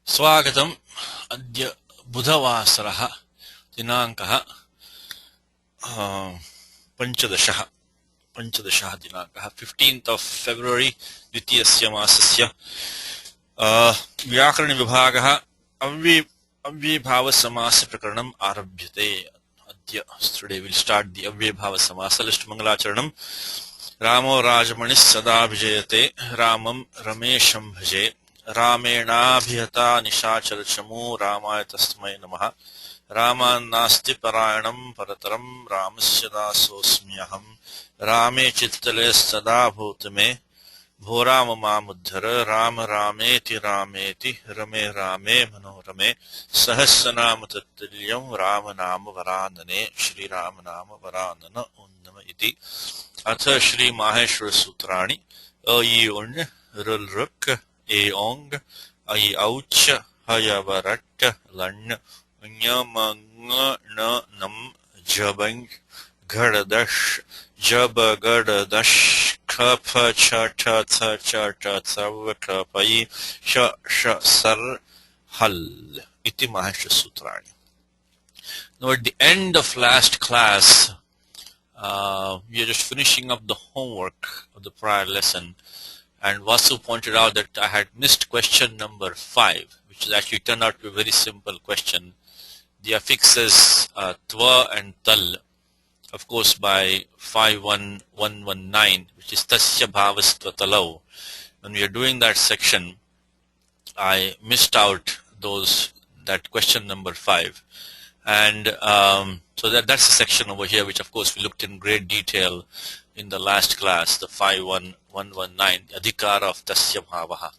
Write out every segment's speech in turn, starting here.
स्वागतम् अद्य बुधवासरः दिनाङ्कः पञ्चदशः दिनाङ्कः 15th of February द्वितीयस्य मासस्य व्याकरणविभागः अव्ययभावसमासप्रकरणम् आरभ्यते अद्य. Today we'll start the avyayibhavasamasa list. मङ्गलाचरणम्. रामो राजमणिः सदा विजयते रामं रमेशं भजे रामेणाभिहता निशाचरचमो रामाय तस्मै नमः रामान्नास्ति परायणं परतरं रामस्य दासोऽस्म्यहं रामे चित्तले सदा भूत मे भो राम मामुद्धर राम रामेति रामेति रमे रामे मनोरमे सहस्रनाम तत्तुल्यं राम नाम वरानने श्रीराम नाम वरानन उन्नम इति. अथ श्री माहेश्वर सूत्राणि. अ इ उण् रुल् रुक् ए ओंग ऐ औच हयवरट् लण् ञ न नम जबंग घड़दश जब गड़दश खफ छ ठ थ च ट थव खपई श श सर हल इति माहेश्वर सूत्राणि. Now at the end of last class, we are just finishing up the homework of the prior lesson, and Vasu pointed out that I had missed question number 5, which is actually turned out to be a very simple question. The affixes twa and tal, of course, by 51119, which is tasya bhavastva talau. When we are doing that section, I missed out that question number 5, and so that's the section over here, which of course we looked in great detail in the last class, the 51119, adhikara of tasya bhavaha.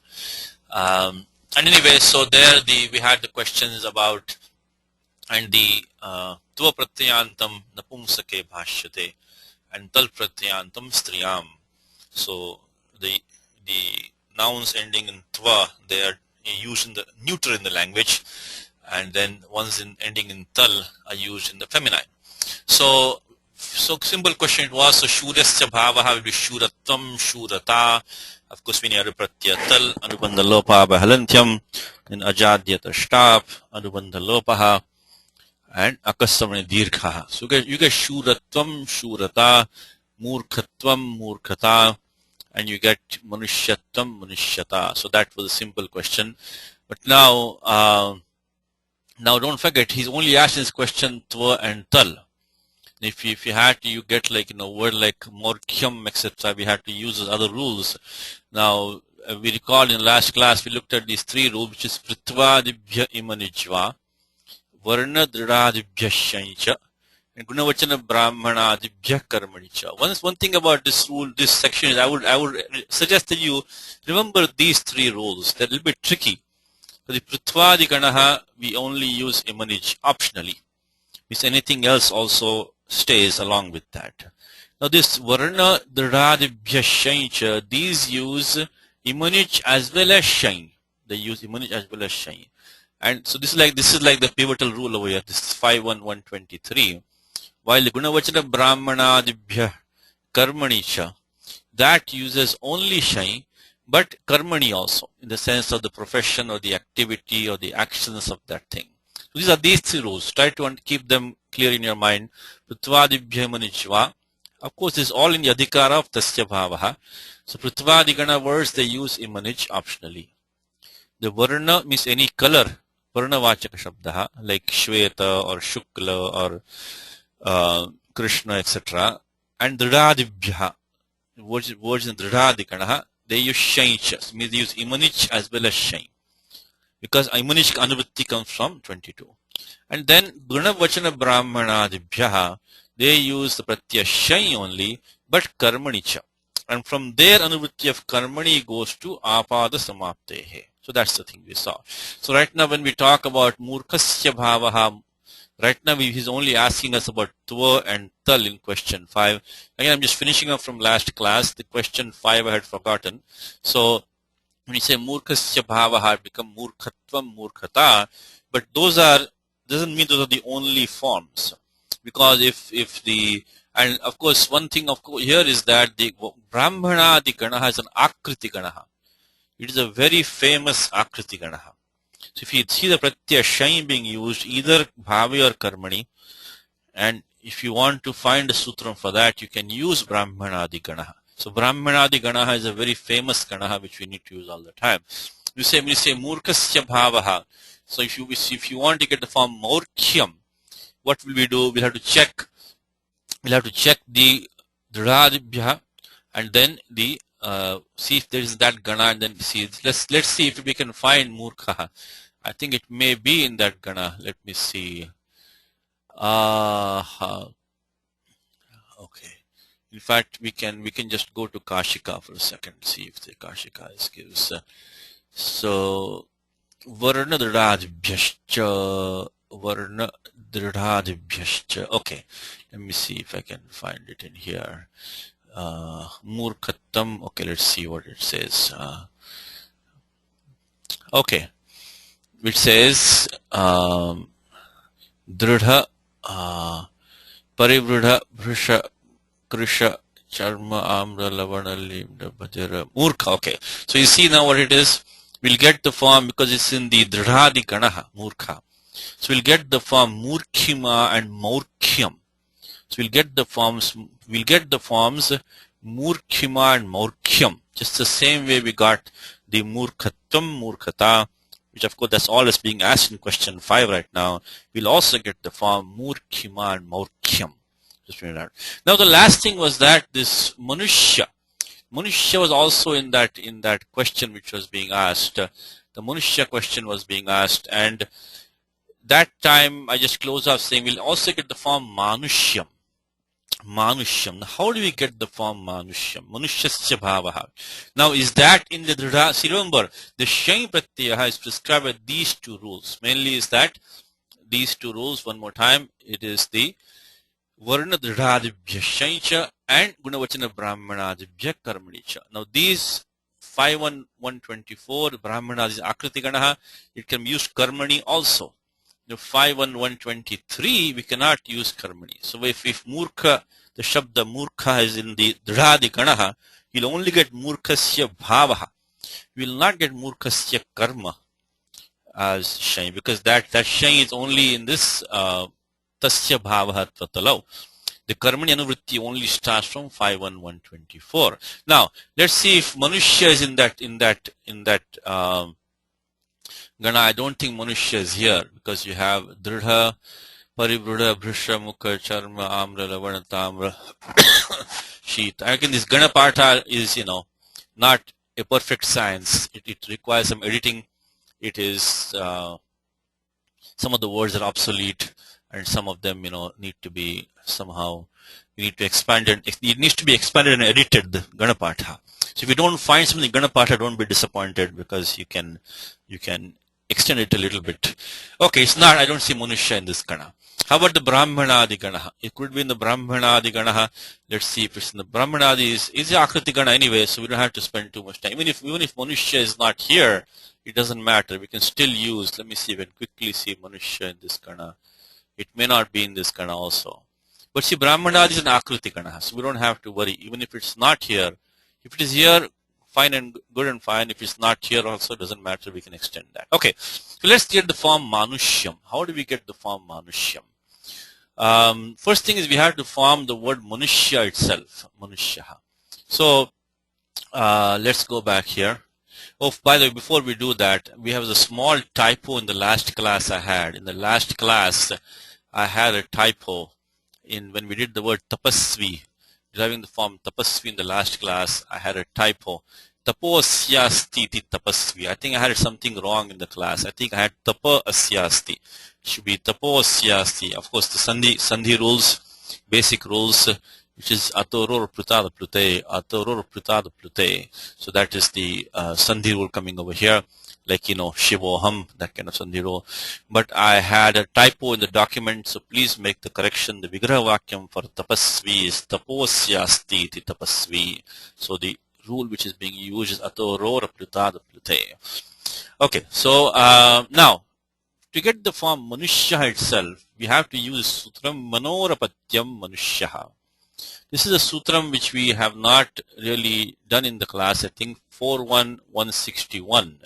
And anyway, so there we had the questions about, and the tva pratyantam napumsake bhashyate and tal pratyantam striyam. So the nouns ending in tva, they are used in the neuter in the language, and then ones ending in tal are used in the feminine. So simple question it was. So shurasya bhavaha will be shuratvam, shurata. Of course, we need pratyaya tal, anubandha lopa bahalantyam, then ajadyata shtap, anubandha lopaha, and akasamani dirghaha. So you get shuratvam, shurata, murkhatvam, murkhata, and you get manushyatvam, manushyata. So that was a simple question. But now don't forget, he's only asking this question tva and tal. If you had to, you get word like morkyam, etc. We had to use those other rules. Now we recall in last class we looked at these 3 rules, which is pritvadibhya imanijva, varna dridadibhya shaincha, and gunavachana brahmanadibhya karmanicha. One thing about this rule, this section is I would suggest that you remember these 3 rules. They're a little bit tricky. For the pritvadikanaha, we only use imanij optionally. Means anything else also stays along with that. Now this varna dridadibhya shaincha, these use imanij as well as shain. They use imanij as well as shain. And so this is like the pivotal rule over here. This is 51123. While the gunavachana brahmanadibhya karmanicha, that uses only shain, but karmani also, in the sense of the profession or the activity or the actions of that thing. So these are these 3 rules. Try to keep them clear in your mind. Pritvadibhya manijva. Of course, this is all in the adhikara of tasya bhavaha. So pritvadigana words, they use imanij optionally. The varna means any color, varna vachaka shabdaha, like shweta or shukla or krishna, etc. And dridadibhya, words in dridadikanaha, they use shaincha, means they use imanij as well as shain, because imanij anuvritti comes from 22. And then gunavachana brahmanadibhya, they use the pratyaya shain only, but karmanicha. And from there anuvritti of karmani goes to apada samaptehe. So that's the thing we saw. So right now when we talk about murkhasya bhavaha, right now he's only asking us about tva and tal in question 5. Again, I'm just finishing up from last class. The question 5 I had forgotten. So when you say murkhasya bhavaha, become murkhatvam, murkhata, but doesn't mean those are the only forms, because if the, and of course one thing here is that the brahmanadi ganaha is an akriti ganaha. It is a very famous akriti ganaha. So if you see the pratyaya shai being used either bhavi or karmani, and if you want to find a sutram for that, you can use brahmanadi ganaha. So brahmanadi ganaha is a very famous ganaha which we need to use all the time. When you say murkhasya bhavaha, so if you want to get the form morkhyam, what will we do? We'll have to check the dradibhya and then the see if there is that gana, and then see. Let's see if we can find murkha. I think it may be in that gana. Let me see. Okay. In fact, we can just go to Kashika for a second, see if the Kashika gives. So varna dradibhyascha, varna dradibhyascha. Okay, let me see if I can find it in here. Murkhattam. Okay, let's see what it says. Okay, it says dridha, parivridha, bhrisha, krisha, charma, amra, lavana, limda, bhajara, murkha. Okay, so you see now what it is. We'll get the form because it's in the dridhadi ganaha, murkha. So we'll get the form murkhima and morkhyam. So we'll get the forms murkhima and morkhyam. Just the same way we got the murkhattam, murkhata, which of course that's all is being asked in question 5 right now. We'll also get the form murkhima and morkhyam. Just read that. Now the last thing was that this manushya was also in that question which was being asked. The manushya question was being asked, and that time I just close off saying we'll also get the form manushyam. Manusham. Now, how do we get the form manusham? Manushasya bhavaha. Now, is that in the dridha? See, remember, the shai pratyaya is prescribed with these two rules. Mainly is that these two rules, one more time, it is the varna dridhadibhya shaicha and gunavachana brahmanadibhya karmanicha. Now, these 51124, brahmanad is akriti ganaha. It can be used karmani also. The 51123, we cannot use karmani. So if murkha, the shabda murkha is in the dridhadi ganaha, you'll only get murkhasya bhavaha. We will not get murkhasya karma as shai, because that shai is only in this tasya bhavaha tatalau. The karmani anuvritti only starts from 51124. Now let's see if manushya is in that Gana. I don't think manushya is here because you have dridha, parivruda, bhrisha, mukha, charma, amra, lavana, tamra, sheet. Again, this gana partha is, not a perfect science. It requires some editing. It is, some of the words are obsolete and some of them, need to be somehow, you need to expand it. It needs to be expanded and edited, the gana partha. So if you don't find something gana partha, don't be disappointed because you can extend it a little bit. Okay, it's not, I don't see manushya in this gana. How about the brahmanadi ganaha? It could be in the brahmanadi ganaha. Let's see if it's in the brahmanadi is the akriti gana anyway, so we don't have to spend too much time. Even if manushya is not here, it doesn't matter. We can still use, let me see, we can quickly see manushya in this gana. It may not be in this gana also. But see, brahmanadi is an akriti ganaha, so we don't have to worry. Even if it's not here, if it is here, fine and good and fine. If it's not here also, doesn't matter, we can extend that. Okay, so let's get the form manushyam. How do we get the form manushyam? First thing is we have to form the word manushya itself, manushyaha. So let's go back here. Oh, by the way, before we do that, we have a small typo in the last class I had. In the last class, I had a typo when we did the word tapasvi. Deriving the form tapasvi in the last class, I had a typo. Tapoasyasti tapasvi. I think I had something wrong in the class. I think I had tapa asyasti. It should be tapoasyasti. Of course, the sandhi rules, basic rules, which is atoror prutada plute, atoror prutada plute. So that is the sandhi rule coming over here. Like, shivoham, that kind of sandhi rule. But I had a typo in the document, so please make the correction. The vigraha vakyam for tapasvi is taposyasti iti tapasvi. So the rule which is being used is atoror plutada plute. Okay, so now, to get the form manushya itself, we have to use sutram manorapatyam manushyaha. This is a sutram which we have not really done in the class. I think 41161.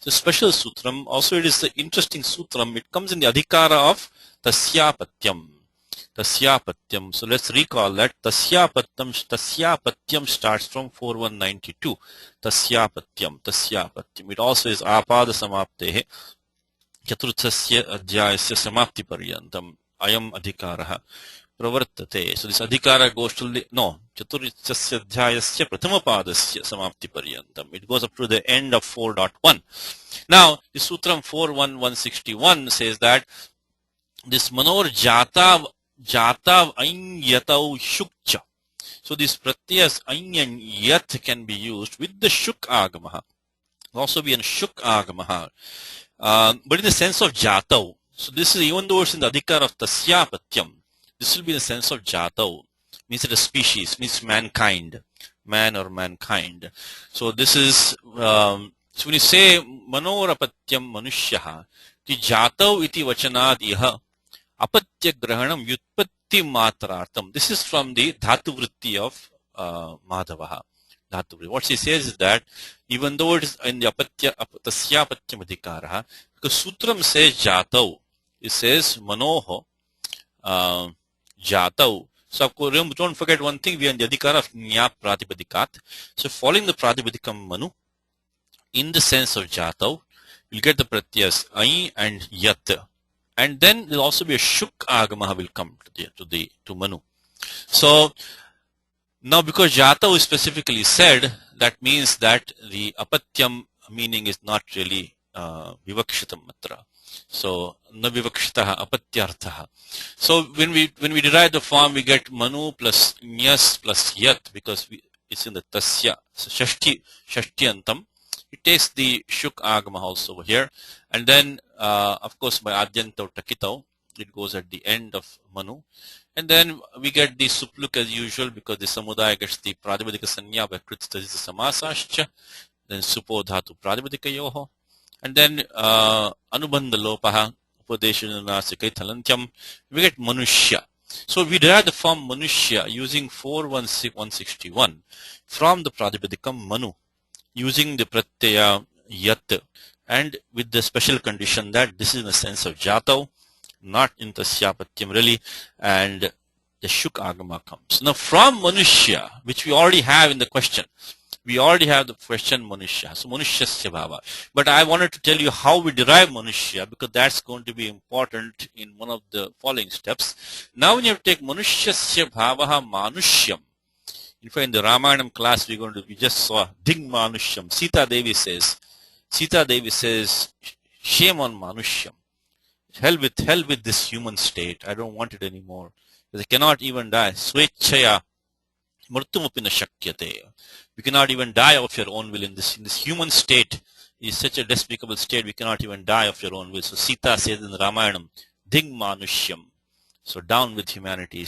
It's a special sutram. Also, it is the interesting sutram. It comes in the adhikara of tasyapatyam. Tasyapatyam. So let's recall that tasyapatyam starts from 4192. Tasyapatyam. It also is apada samaptehe. Chaturthasya adhyayasya samapti paryantam. Ayam adhikaraha pravartate. So this adhikara goes to Chaturthasya adhyayasya prathamapadasya samapti paryantam. It goes up to the end of 4.1. Now, the Sutram 4.1.161 says that this manor jatav ain yatau shukcha. So these pratyas ain and yat can be used with the shuk agamaha. Also be in shuk agamaha. But in the sense of jatav. So this is, even though it's in the adhikar of tasyapatyam, this will be in the sense of jatav. Means it a species, means mankind. Man or mankind. So this is, so when you say manorapatyam manushyaha, ki jatav iti vachanad iha apatya grahanam yutpatti matrartam. This is from the dhatu vritti of Madhavaha. What she says is that even though it is in the tasyapatyam adhikaraha, because sutram says jatav, it says manoho jatav. So don't forget one thing, we are in the adhikara of nya pratipadikat. So following the pratipadikam manu, in the sense of jatav, you'll get the pratyas ai and yat. And then there will also be a shuk agamaha will come to manu. So now because jatav is specifically said, that means that the apatyam meaning is not really vivakshitam matra. So na vivakshitaha apatyarthaha. So when we derive the form, we get manu plus nyas plus yat, because it's in the tasya. So shashtiyantam. It takes the shuk agama also over here, and then of course by adyantav takitav, it goes at the end of manu, and then we get the supluk as usual, because the samudaya gets the pradipadika sanya by kritstadisa samasascha, then supo dhatu pradipadika yoho, and then anubandha lopaha upadeshanasikai thalantyam, we get manushya. So we derive the form manushya using 4.1.161 from the pradipadikam manu, using the pratyaya yat, and with the special condition that this is in the sense of jatav, not in tasyapatyam really, and the shuk agama comes. Now from manushya, which we already have in the question, we already have the question manushya, so manushasya bhava. But I wanted to tell you how we derive manushya, because that's going to be important in one of the following steps. Now when you have to take manushasya bhavaha manushyam, in fact, in the Ramayana class, we just saw Dig Manushyam. Sita Devi says, shame on Manushyam. Hell with this human state. I don't want it anymore. Because I cannot even die. Swechaya murtumupina shakyate. We cannot even die of your own will in this human state. It is such a despicable state. We cannot even die of your own will. So Sita says in the Ramayana, Dig Manushyam. So down with humanity.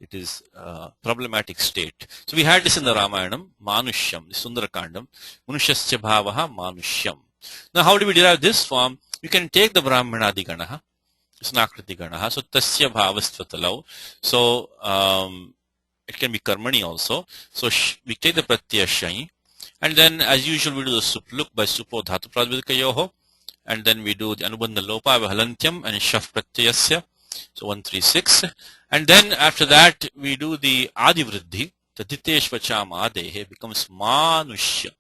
It is a problematic state. So we had this in the Ramayanam, Manushyam, the Sundarakandam, Manushasya bhavaha Manushyam. Now how do we derive this form? You can take the Brahmanadi ganaha, Snakriti ganaha, so Tasya bhavastvatalav. So it can be Karmani also. So we take the Pratyaya Shai, and then as usual we do the Supluk by Supo Dhatu Pradvidika Yoho, and then we do the Anubandha Lopa by Halantyam and Shaf Pratyayasya. So 136, and then after that we do the Adi Vriddhi, the Diteshvacham Adehe becomes Manushya.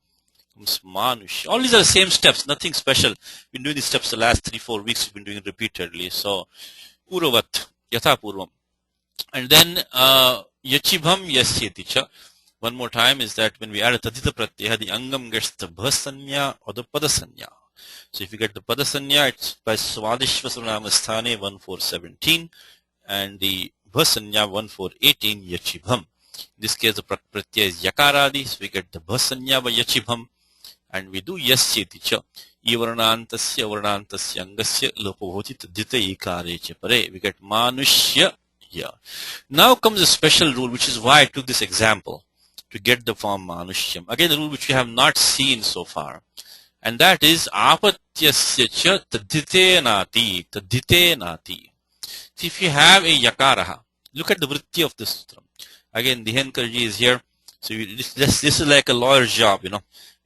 All these are the same steps, nothing special. We've been doing these steps the last 3-4 weeks, we've been doing it repeatedly. So Puravat, Yatha Purvam. And then Yachibham Yasyeticha. One more time is that when we add a Tadita Pratyaya, the Angam gets the Bhasanya or the Padasanya. So if you get the Padasanya, it's by Swadishvasanamasthane 1417, and the Bhasanya 1418 Yachibham. In this case the Pratyaya is Yakaradi, so we get the Bhasanya by Yachibham, and we do Yasyeticha. Ivarnantasya angasya lopavoti tadita ikareche pare. We get Manushya. Yeah. Now comes a special rule, which is why I took this example to get the form Manushyam. Again, the rule which we have not seen so far. And that is apatyasya cha tadhite nati. See, if you have a yakaraha, look at the vritti of this sutram. Again, the Henkarji is here. So this is like a lawyer's job,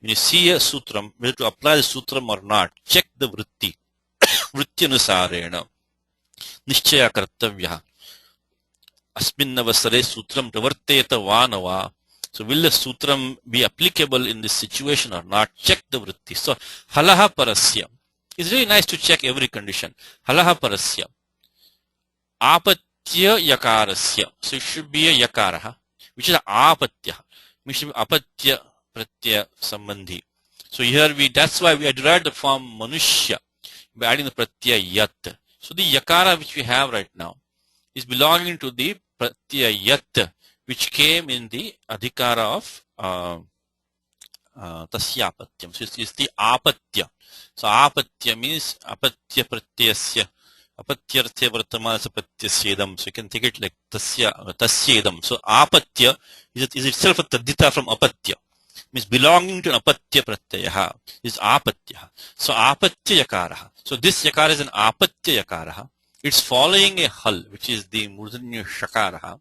When you see a sutram, whether to apply the sutram or not, check the vritti. Vrityanusarena. Nishchaya kartavyah. Asminnavasare sutram pravarteta vanava. So will the sutram be applicable in this situation or not? Check the vritti. So halaha parasya. It's really nice to check every condition. Halaha parasya. Apatya yakarasya. So it should be a yakaraha, which is apatya. Which should be apatya pratyaya sambandhi. So here that's why we derived the form manushya by adding the pratyaya yat. So the yakara which we have right now is belonging to the pratyaya yat, which came in the adhikara of tasya apatyam. So it's the apatya. So apatya means apatya pratyasya. Apatyarthe vartamana sapatyasyedam. So you can take it like tasyedam. So apatya is itself a tadhita from apatya. Means belonging to an apatya pratyaha is apatya. So apatya yakaraha. So this yakara is an apatya yakaraha. It's following a hal, which is the murdanya shakaraha.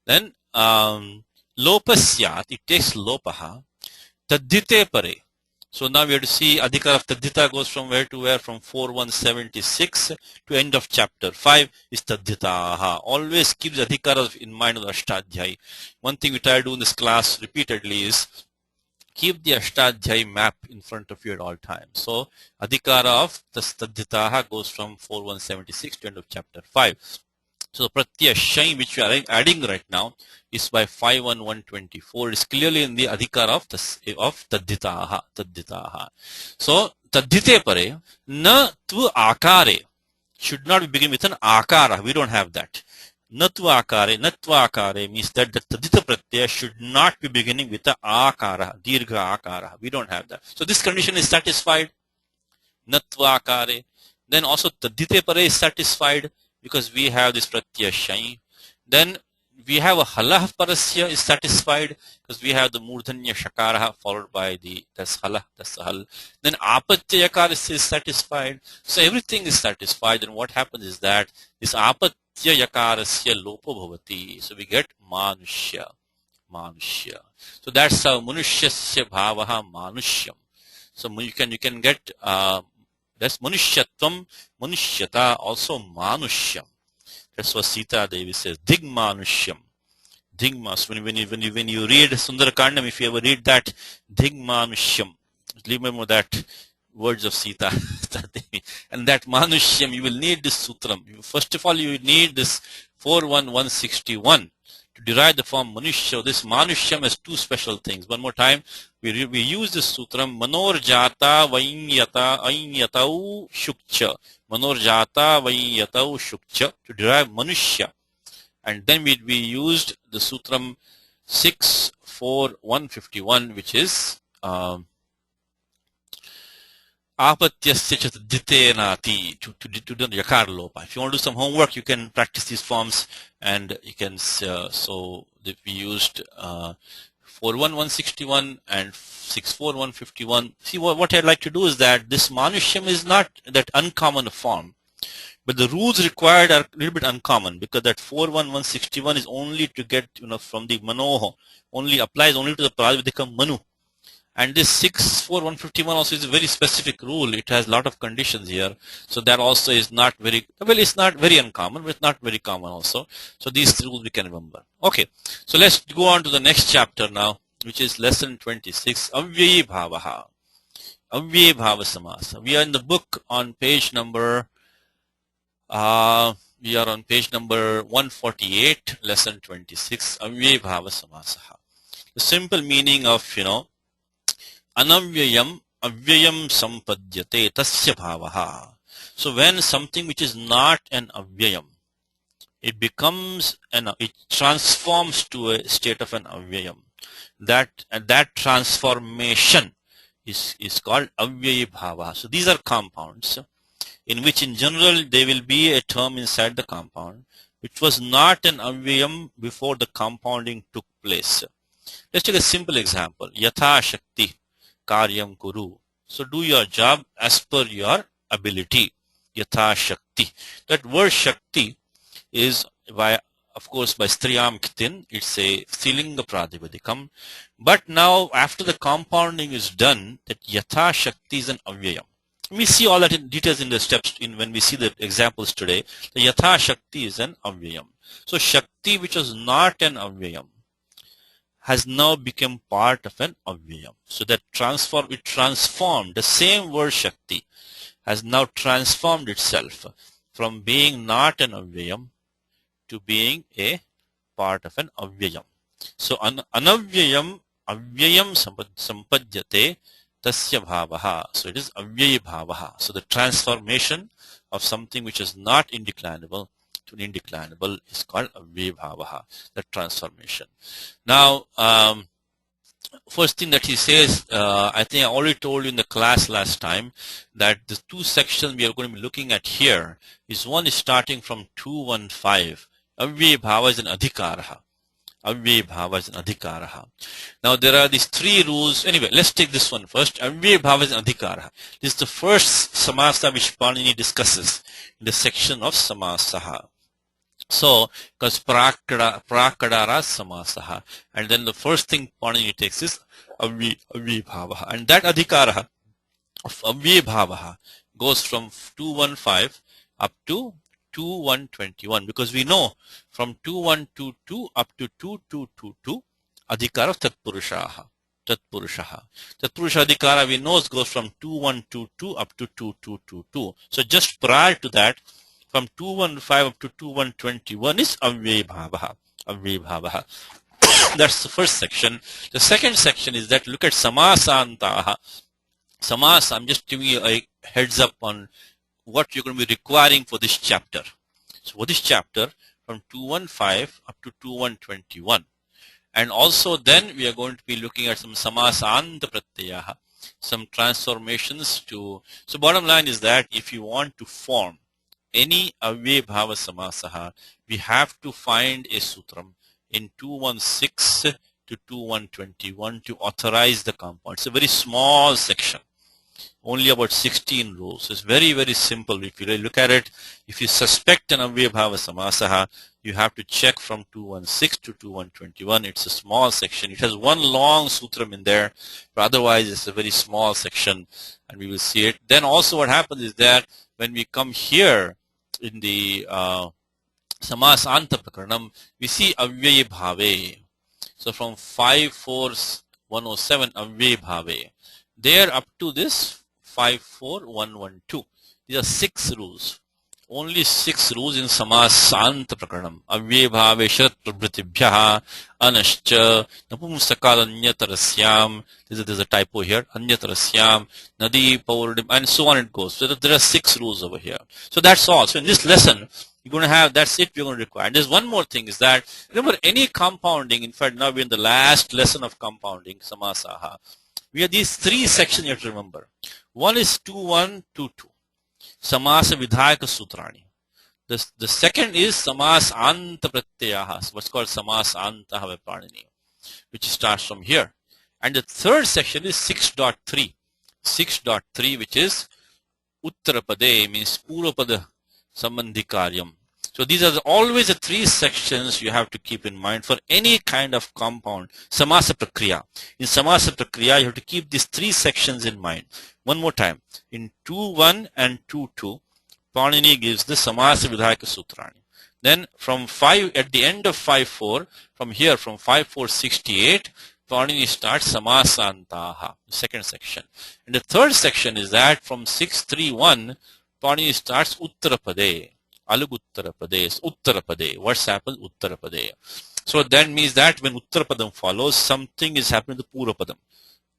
Then lopasyat, it takes lopaha. Tadhite pare. So now we have to see adhikara of tadhita goes from where to where? From 4176 to end of chapter 5 is tadhitaha. Always keep the adhikara in mind of the Ashtadhyay. One thing we try to do in this class repeatedly is keep the Ashtadhyay map in front of you at all times. So adhikara of tadhitaha goes from 4176 to end of chapter 5. So the pratyaya shai which we are adding right now is by 51124. It's clearly in the adhikara of tadhitaha. So tadhite pare na tu akare should not be beginning with an akara. We don't have that. Na tu akare, natva akare means that the tadhita pratyaya should not be beginning with a akara, dirgha akara. We don't have that. So this condition is satisfied. Natva akare. Then also tadhite pare is satisfied, because we have this pratyaya shai. Then we have a halah parasya is satisfied because we have the murdhanya shakaraha followed by the halah, hal. Then apatya yakara is satisfied. So everything is satisfied. And what happens is that this apatya yakarasya lopo bhavati. So we get manushya. So that's how manushasya bhavaha manushyam. So you can get that's manushyatvam, manushyata, also manushyam. That's what Sita Devi says. Digmanushyam. Digmas. When you read Sundarakandam, if you ever read that, Digmanushyam. Remember that words of Sita. And that manushyam, you will need this sutram. First of all, you need this 41161 to derive the form manushya. This manushyam has two special things. One more time, we use this sutram manorjata vainyatau shukcha. Manorjata vainyatau shukcha to derive manushya. And then we used the sutram 64151, which is apatyasya chatadhitenati to do the yakar lopa. If you want to do some homework, you can practice these forms, and you can so that we used 41161 and 64151. See, what I'd like to do is that this manushyam is not that uncommon form, but the rules required are a little bit uncommon, because that 41161 is only to get from the manoho, only applies only to the pravedika manu. And this 64151 also is a very specific rule. It has a lot of conditions here. So that also is not very, well, it's not very uncommon, but it's not very common also. So these rules we can remember. Okay. So let's go on to the next chapter now, which is lesson 26, Avyayi Bhavaha. Avyayi Bhava Samasa. We are in the book on page number, 148, lesson 26, Avyayi Bhava Samasaha. The simple meaning of, Anavyayam avyayam sampadyate tasya bhavaha. So when something which is not an avyayam, it transforms to a state of an avyayam. That transformation is called avyayi bhava. So these are compounds in which in general there will be a term inside the compound which was not an avyayam before the compounding took place. Let's take a simple example. Yatha shakti karyam kuru. So do your job as per your ability. Yatha shakti. That word shakti is by of course, by striyam ktin, it's a stilinga pratipadikam. But now, after the compounding is done, that yatha shakti is an avyayam. We see all that in details in the steps when we see the examples today. The yatha shakti is an avyayam. So shakti, which was not an avyayam, has now become part of an avyayam. So that it transformed, the same word shakti has now transformed itself from being not an avyayam to being a part of an avyayam. So anavyayam avyayam sampadyate tasya bhavaha. So it is avyaya bhavaha. So the transformation of something which is not indeclinable to an indeclinable is called avyaya bhavaha, the transformation. Now, first thing that he says, I think I already told you in the class last time that the two sections we are going to be looking at here is one is starting from 215. Avyaya bhava is an adhikaraha. Avyaya bhava is an adhikaraha. Now there are these three rules. Anyway, let's take this one first. Avyaya bhava is an adhikaraha. This is the first samasa which Panini discusses in the section of samasaha. So, because prakadara samasaha, and then the first thing Panini takes is avyaya bhava, and that adhikaraha of avyaya bhava goes from 215 up to 2121, because we know from 2122 up to 2222 adhikara of tatpurushaha. Tatpurusha adhikara we know goes from 2122 up to 2222. So just prior to that, from 215 up to 2121 is avyaya bhava. Avyaya bhava. That's the first section. The second section is that look at samasantaha. Samasa, I'm just giving you a heads up on what you're going to be requiring for this chapter. So for this chapter, from 215 up to 2121. And also then we are going to be looking at some samasanta pratyaha, some transformations to. So bottom line is that if you want to form any avyaya bhava samasaha, we have to find a sutram in 216 to 2121 to authorize the compound. It's a very small section, only about 16 rows. It's very, very simple. If you really look at it, if you suspect an avyaya bhava samasaha, you have to check from 216 to 2121. It's a small section. It has one long sutram in there, but otherwise it's a very small section, and we will see it. Then also what happens is that when we come here in the samasanta prakaranam, we see avyaya bhave. So from 54107 avyaya bhave, there up to this 54112. These are 6 rules. Only 6 rules in samasanta prakaranam. Avyaya bhave sharat prabhritibhyaha anascha napumsakal anyatarasyam. There's a typo here. Anyatarasyam nadi paurdim, and so on it goes. So there are 6 rules over here. So that's all. So in this lesson, you're going to have, that's it we're going to require. And there's one more thing is that, remember any compounding, in fact now we're in the last lesson of compounding, samasaha. We have these 3 sections you have to remember. One is 2122, samasa vidhayaka sutrani. The second is samas anta pratyaha, what's called samas anta have Panini, which starts from here. And the third section is 6.3. 6.3, which is uttarapade, means purvapada sambandhikaryam. So these are always the 3 sections you have to keep in mind for any kind of compound. Samasa prakriya. In samasa prakriya, you have to keep these 3 sections in mind. One more time. In 2.1 and 2.2, Panini gives the samasa vidhayaka sutrani. Then from 5, at the end of 5.4, from here, from 5.468, Panini starts samasantaha, the second section. And the third section is that from 6.3.1, Panini starts uttarapade. Aluguttarapade, Uttarapade. What's happened? Uttarapade. So that means that when Uttarapadam follows, something is happening to Purapadam.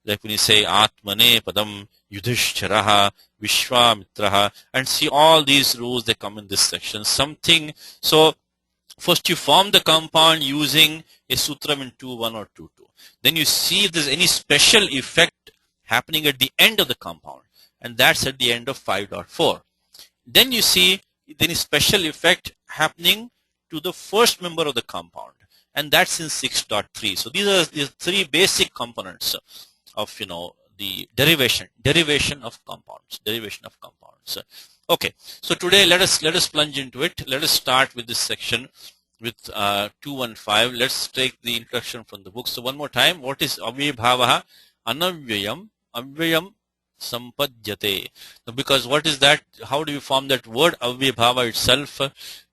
Like when you say Atmane Padam, Yudhishthiraha, Vishwamitraha, and see all these rules, they come in this section. Something, so first you form the compound using a sutram in 2.1 or 2.2. Then you see if there's any special effect happening at the end of the compound, and that's at the end of 5.4. Then you see there is special effect happening to the first member of the compound, and that's in 6.3. So these are the 3 basic components of the derivation of compounds. Okay, so today let us plunge into it. Let us start with this section. with 215. Let's take the introduction from the book. So one more time, what is avyabhavaha? Anavyayam, avyayam sampadyate. Now, because what is that? How do we form that word avyabhava itself?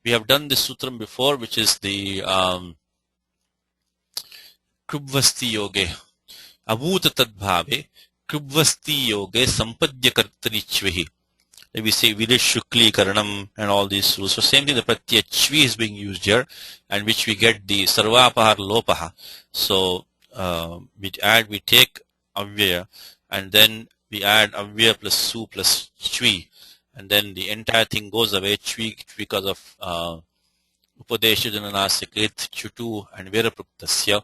We have done this sutram before, which is the krubvasti yoge. Abhuta tadbhave krubvasti yoge sampadya kartarichvehi. We say Vidish Shukli Karanam and all these rules. So same thing, the Pratyaya Chvi is being used here, and which we get the Sarvapahar Lopaha. So we take Avyaya, and then we add Avyaya plus Su plus Chvi, and then the entire thing goes away, Chvi, because of Upadesha Jananasikrit, Chutu, and Verapruktasya.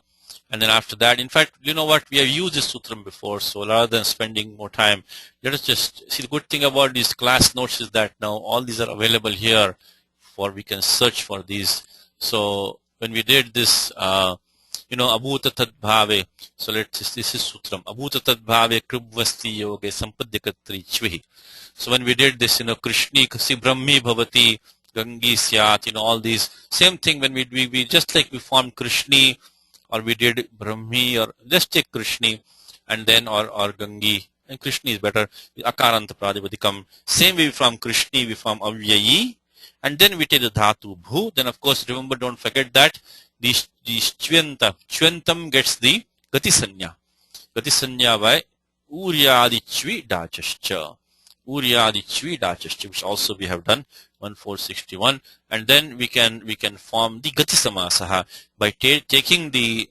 And then after that, in fact, you know what, we have used this sutram before, so rather than spending more time, let us just see. The good thing about these class notes is that now all these are available here, for we can search for these. So when we did this, abhuta tadbhave, so this is sutram, abhuta tadbhave krubvasti yoge sampadhyakatri chvihi. So when we did this, Krishni kasi brahmi bhavati gangi syat, all these, same thing when we just like we formed Krishni, or we did Brahmi, or let's take Krishni, and then or Gangi, and Krishni is better, Akaranta Pradipadikam. Same way from Krishni we form Avyayi, and then we take the Dhatu Bhu. Then of course remember, don't forget that these Chventam gets the Gati Sanya by Uryadichvi Dachascha. Uryadichvi Dachascha, which also we have done 1461, and then we can form the Gati Samasaha by taking the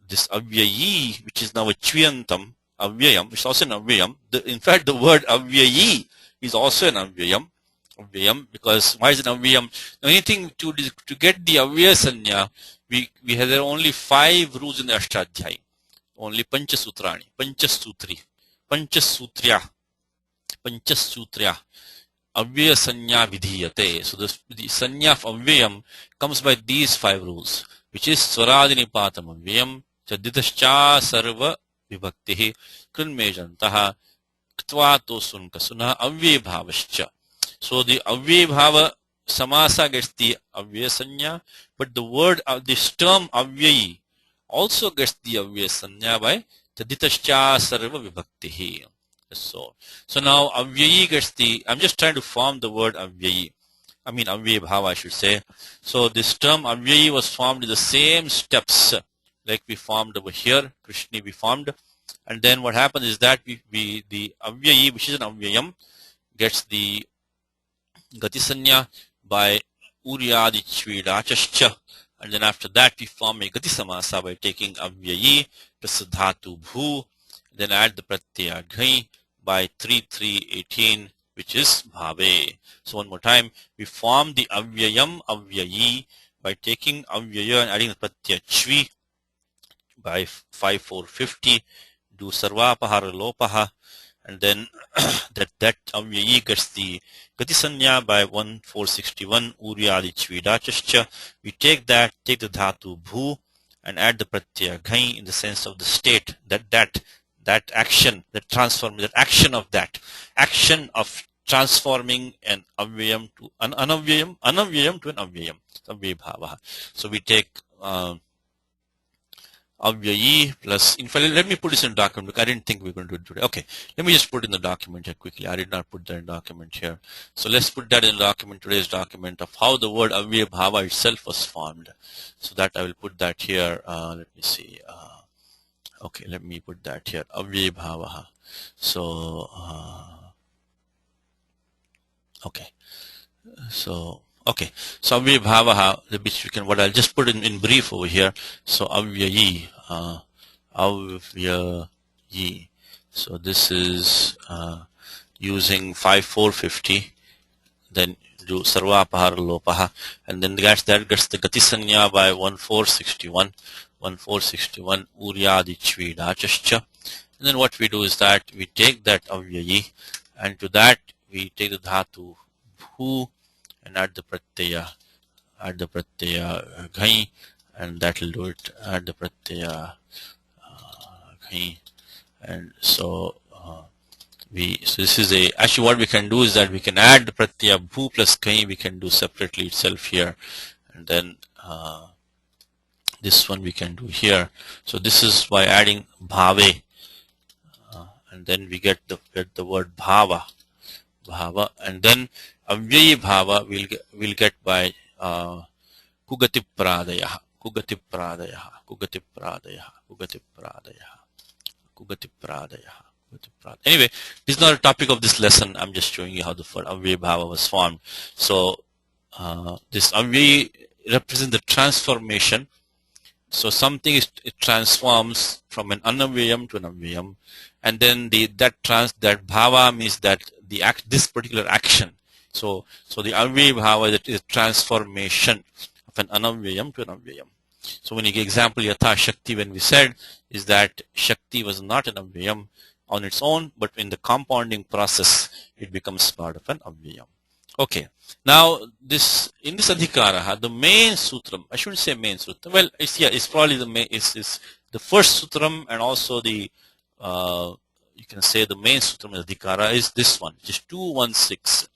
this Avyayi, which is now a Chviyantam, Avyayam, which is also an Avyayam. In fact, the word Avyayi is also an Avyayam. Because why is it Avyayam? Now, anything to get the Avyaya Sanya, we have there are only 5 rules in the Ashtadhyaya. Only Panchasutrani, Panchasutrya. Avyaya Sanya Vidhiyate. So the Sanya of Avyayam comes by these 5 rules, which is Swaradinipatam Avyayam, Chaditascha Sarva Vibhaktihi, Krinmejantaha, Ktvato Sunkasuna, Avyabhavascha. So the Avyabhava Samasa gets the Avyaya Sanya, but the word of this term Avyayi also gets the Avyaya Sanya by Chaditascha Sarva Vibhaktihi. So now Avyayi gets the, I'm just trying to form the word Avyayi. Avyabhava, I should say. So this term Avyayi was formed in the same steps like we formed over here, Krishni we formed. And then what happens is that the Avyayi, which is an Avyayam, gets the Gatisanya by Uryadi Chvidachascha. And then after that we form a Gati Samasa by taking Avyayi plus Dhatu Bhu, then add the Pratyaya Ghai by 3-3-18, which is Bhave. So one more time, we form the Avyayam Avyayi by taking Avyaya and adding the Pratyaya Chvi by 5-4-50, do Sarvapahara Lopaha, and then that Avyayi gets the Gatisanya by 1-4-61, Uryadi Chvidachascha. We take the Dhatu Bhu and add the Pratyaya Ghai in the sense of the state, that action, action of transforming an Avyayam to an Anavyayam to an Avyayam, Avyabhava. So we take Avyayi plus, in fact, let me put this in document because I didn't think we were going to do it today. Okay, let me just put in the document here quickly. I did not put that in document here. So let's put that in the document, today's document of how the word Avyabhava itself was formed. So that I will put that here. Let me see. Okay, let me put that here. Avyabhava. So, okay. So Avyabhava, which we can, what I'll just put in brief over here. So Avyayi, Avyayi. So this is using 5-4-50. Then do Sarvapahara Lopaha, and then that gets the Gatisanya by 1-4-61. 1-4-61 Uryadi Chvidachascha. And then what we do is that we take that Avyayi, and to that we take the Dhatu Bhu and add the Pratyaya Ghai, and that will do it. Add the Pratyaya Ghai, and so this is actually what we can do is that we can add the Pratyaya Bhu plus Ghai, we can do separately itself here, and then this one we can do here. So this is by adding bhave, and then we get the word bhava, and then avyayi bhava we'll get by kugati pradaya, kugati pradaya, kugati pradaya, kugati pradaya, kugati pradaya. Anyway, this is not a topic of this lesson. I'm just showing you how the avyayi bhava was formed. So this avyayi represents the transformation. So something it transforms from an anavyayam to an avyayam, and then that bhava means that this particular action. So the avyayi bhava is transformation of an anavyayam to an avyayam. So when you give example yatha shakti, when we said is that shakti was not an avyayam on its own, but in the compounding process it becomes part of an avyayam. Okay. Now in this adhikara, the main sutram, I shouldn't say main sutram. Well, it's probably the main. It's the first sutram, and also the you can say the main sutram of adhikara is this one, which is 216,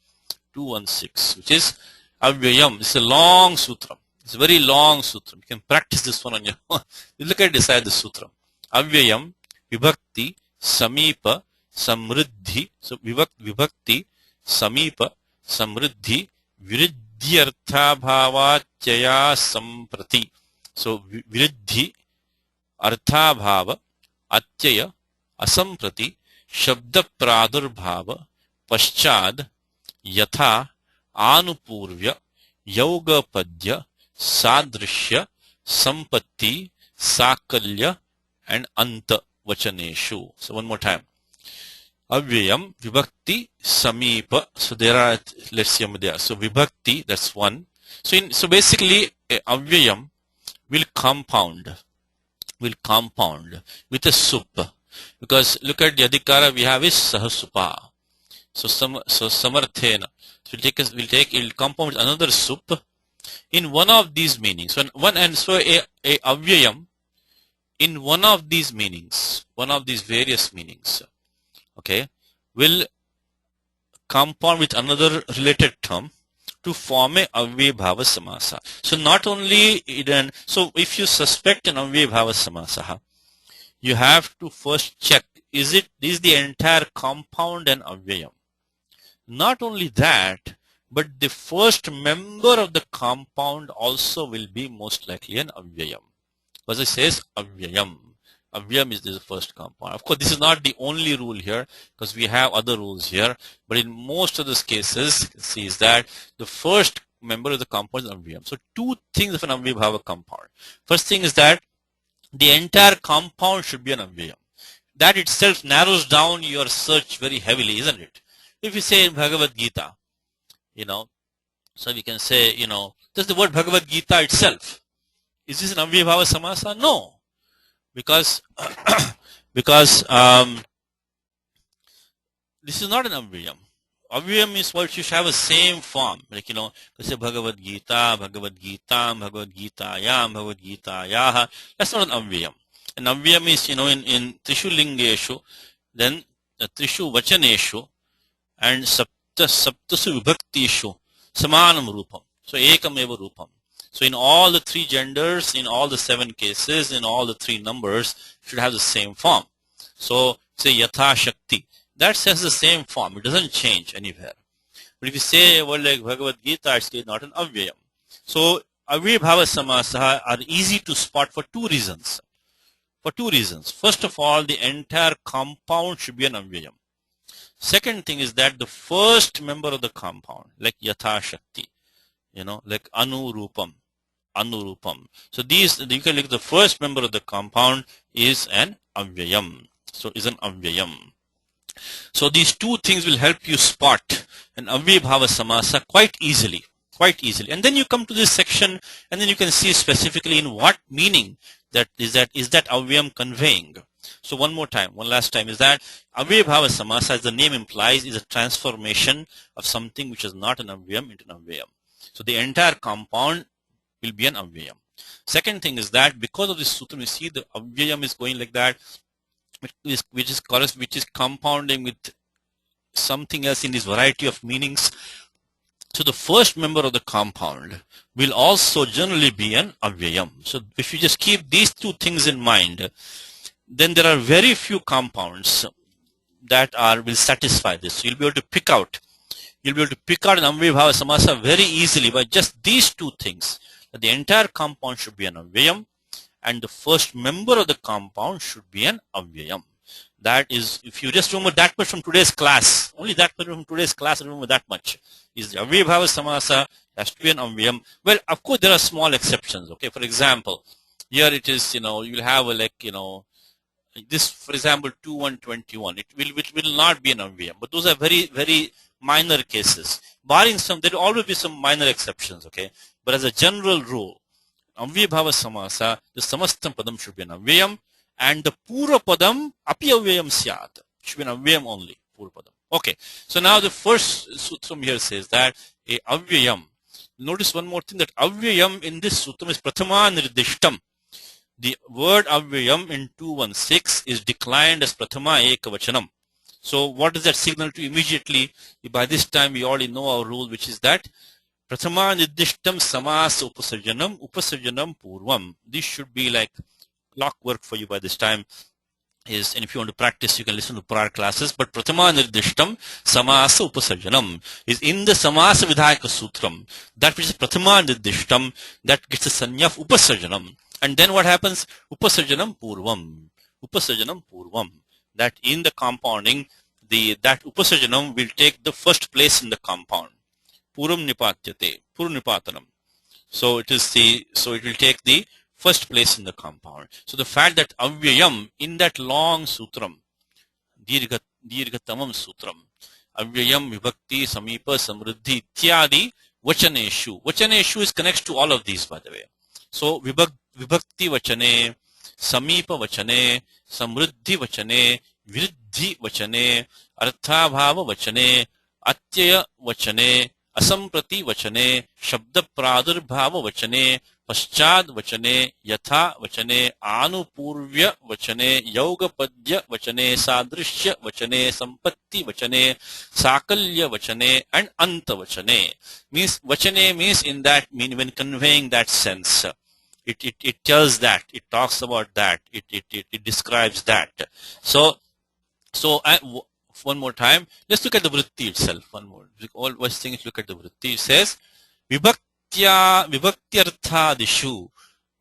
which is avyayam. It's a long sutram. It's a very long sutram. You can practice this one on your own. You look at decide the sutram. Avyayam, vibhakti, samipa, samriddhi. So vibhakti, samipa, samriddhi, viridhyartha bhavachaya samprati. So viridhi, artha bhava, atyaya, asamprati, shabda pradurbhava, paschad, yatha, anupurvya, yoga padya, sadrishya, sampatti, sakalya, and anta vachaneshu. So one more time. Avyayam, vibhakti, samipa. So there are, let's see there. So vibhakti, that's one. So basically, avyayam will compound with a sup. Because look at the adhikara we have is sahasupa. So samarthena. So it will compound with another sup in one of these meanings. So a avyayam in one of these various meanings, okay, will compound with another related term to form a avyayi bhava samasa. So not only so if you suspect an avyayi bhava samasa, you have to first check is the entire compound an avyayam. Not only that, but the first member of the compound also will be most likely an avyayam. Because it says avyayam. Avyayam is the first compound. Of course, this is not the only rule here, because we have other rules here. But in most of these cases, you can see is that the first member of the compound is avyayam. So two things of an avyayi bhava compound. First thing is that the entire compound should be an avyayam. That itself narrows down your search very heavily, isn't it? If you say in Bhagavad Gita, so we can say, does the word Bhagavad Gita itself, is this an avyayi bhava samasa? No. Because this is not an avyayam. Avyayam is what you should have the same form. Like, let's say Bhagavad Gita, Bhagavad Gita, Bhagavad Gitayam, Bhagavad Gitayaha. That's not an avyayam. An avyayam is, in Trishu Lingeshu, then Trishu Vachaneshu, and Saptasu Vibhaktishu, Samanam Rupam. So Ekam Eva Rupam. So in all the three genders, in all the 7 cases, in all the 3 numbers, should have the same form. So say Yatha Shakti. That says the same form. It doesn't change anywhere. But if you say a word like Bhagavad Gita, it's not an avyayam. So avyayi bhava samasa are easy to spot for 2 reasons. First of all, the entire compound should be an avyayam. Second thing is that the first member of the compound, like Yatha Shakti, like Anurupam. So you can look, the first member of the compound is an avyayam. So is an avyayam. So these 2 things will help you spot an avyayi bhava samasa quite easily. And then you come to this section, and then you can see specifically in what meaning is that avyayam conveying. So one last time is that avyayi bhava samasa, as the name implies, is a transformation of something which is not an avyayam into an avyayam. So the entire compound will be an avyayam. Second thing is that because of this sutram, you see the avyayam is going like that, which is compounding with something else in this variety of meanings. So the first member of the compound will also generally be an avyayam. So if you just keep these two things in mind, then there are very few compounds that will satisfy this. So you'll be able to pick out. You'll be able to pick out an Avyabhava Samasa very easily by just these two things. That the entire compound should be an avyayam, and the first member of the compound should be an avyayam. That is, if you just remember that much from today's class, only that much from today's class, remember that much, is the Avyabhava Samasa has to be an avyayam. Well, of course, there are small exceptions. Okay, for example, here it is, you'll have this, for example, 2121. It will not be an avyayam, but those are very, very minor cases. Barring some, there will always be some minor exceptions. Okay, but as a general rule, Avyabhava Samasa, the Samastam Padam should be an avyayam, and the Pura Padam api avyayam syat. Should be an avyayam only, Pura Padam. Okay, so now the first sutram here says that a avyayam. Notice one more thing, that avyayam in this sutram is pratama nirdishtam. The word avyayam in 216 is declined as pratama ekavachanam. So what does that signal to immediately? By this time we already know our rule, which is that pratama nirdishtam samasa upasarjanam purvam. This should be like clockwork for you by this time. And if you want to practice, you can listen to prior classes. But pratama nirdishtam samasa upasarjanam is in the samasa vidhayaka sutram. That which is pratama nirdishtam, that gets a sanya of upasarjanam. And then what happens? Upasarjanam purvam. Upasarjanam purvam. That in the compounding, that upasarjanam will take the first place in the compound. Puram nipatyate. Puram nipatanam. So it will take the first place in the compound. So the fact that avyayam in that long sutram, dirghatamam sutram, avyayam vibhakti samipa samriddhi ityadi vachaneshu. Vachaneshu is connected to all of these, by the way. So vibhakti vachane, samipa vachane, samriddhi vachane, vriddhi vachane, arthabhava vachane, atyaya vachane, asamprati vachane, shabda pradurbhava vachane, पश्चाद वचने, यथा वचने, आनुपूर्व्य वचने, योगपद्य वचने, सादृश्य वचने, संपत्ति वचने, साकल्य वचने, and anta vachane. Means vachane means in that mean when conveying that sense. It tells that, it talks about that, it describes that. So one more time, let's look at the vritti itself. One more. Always things look at the vritti. It says vibhaktyarthadishu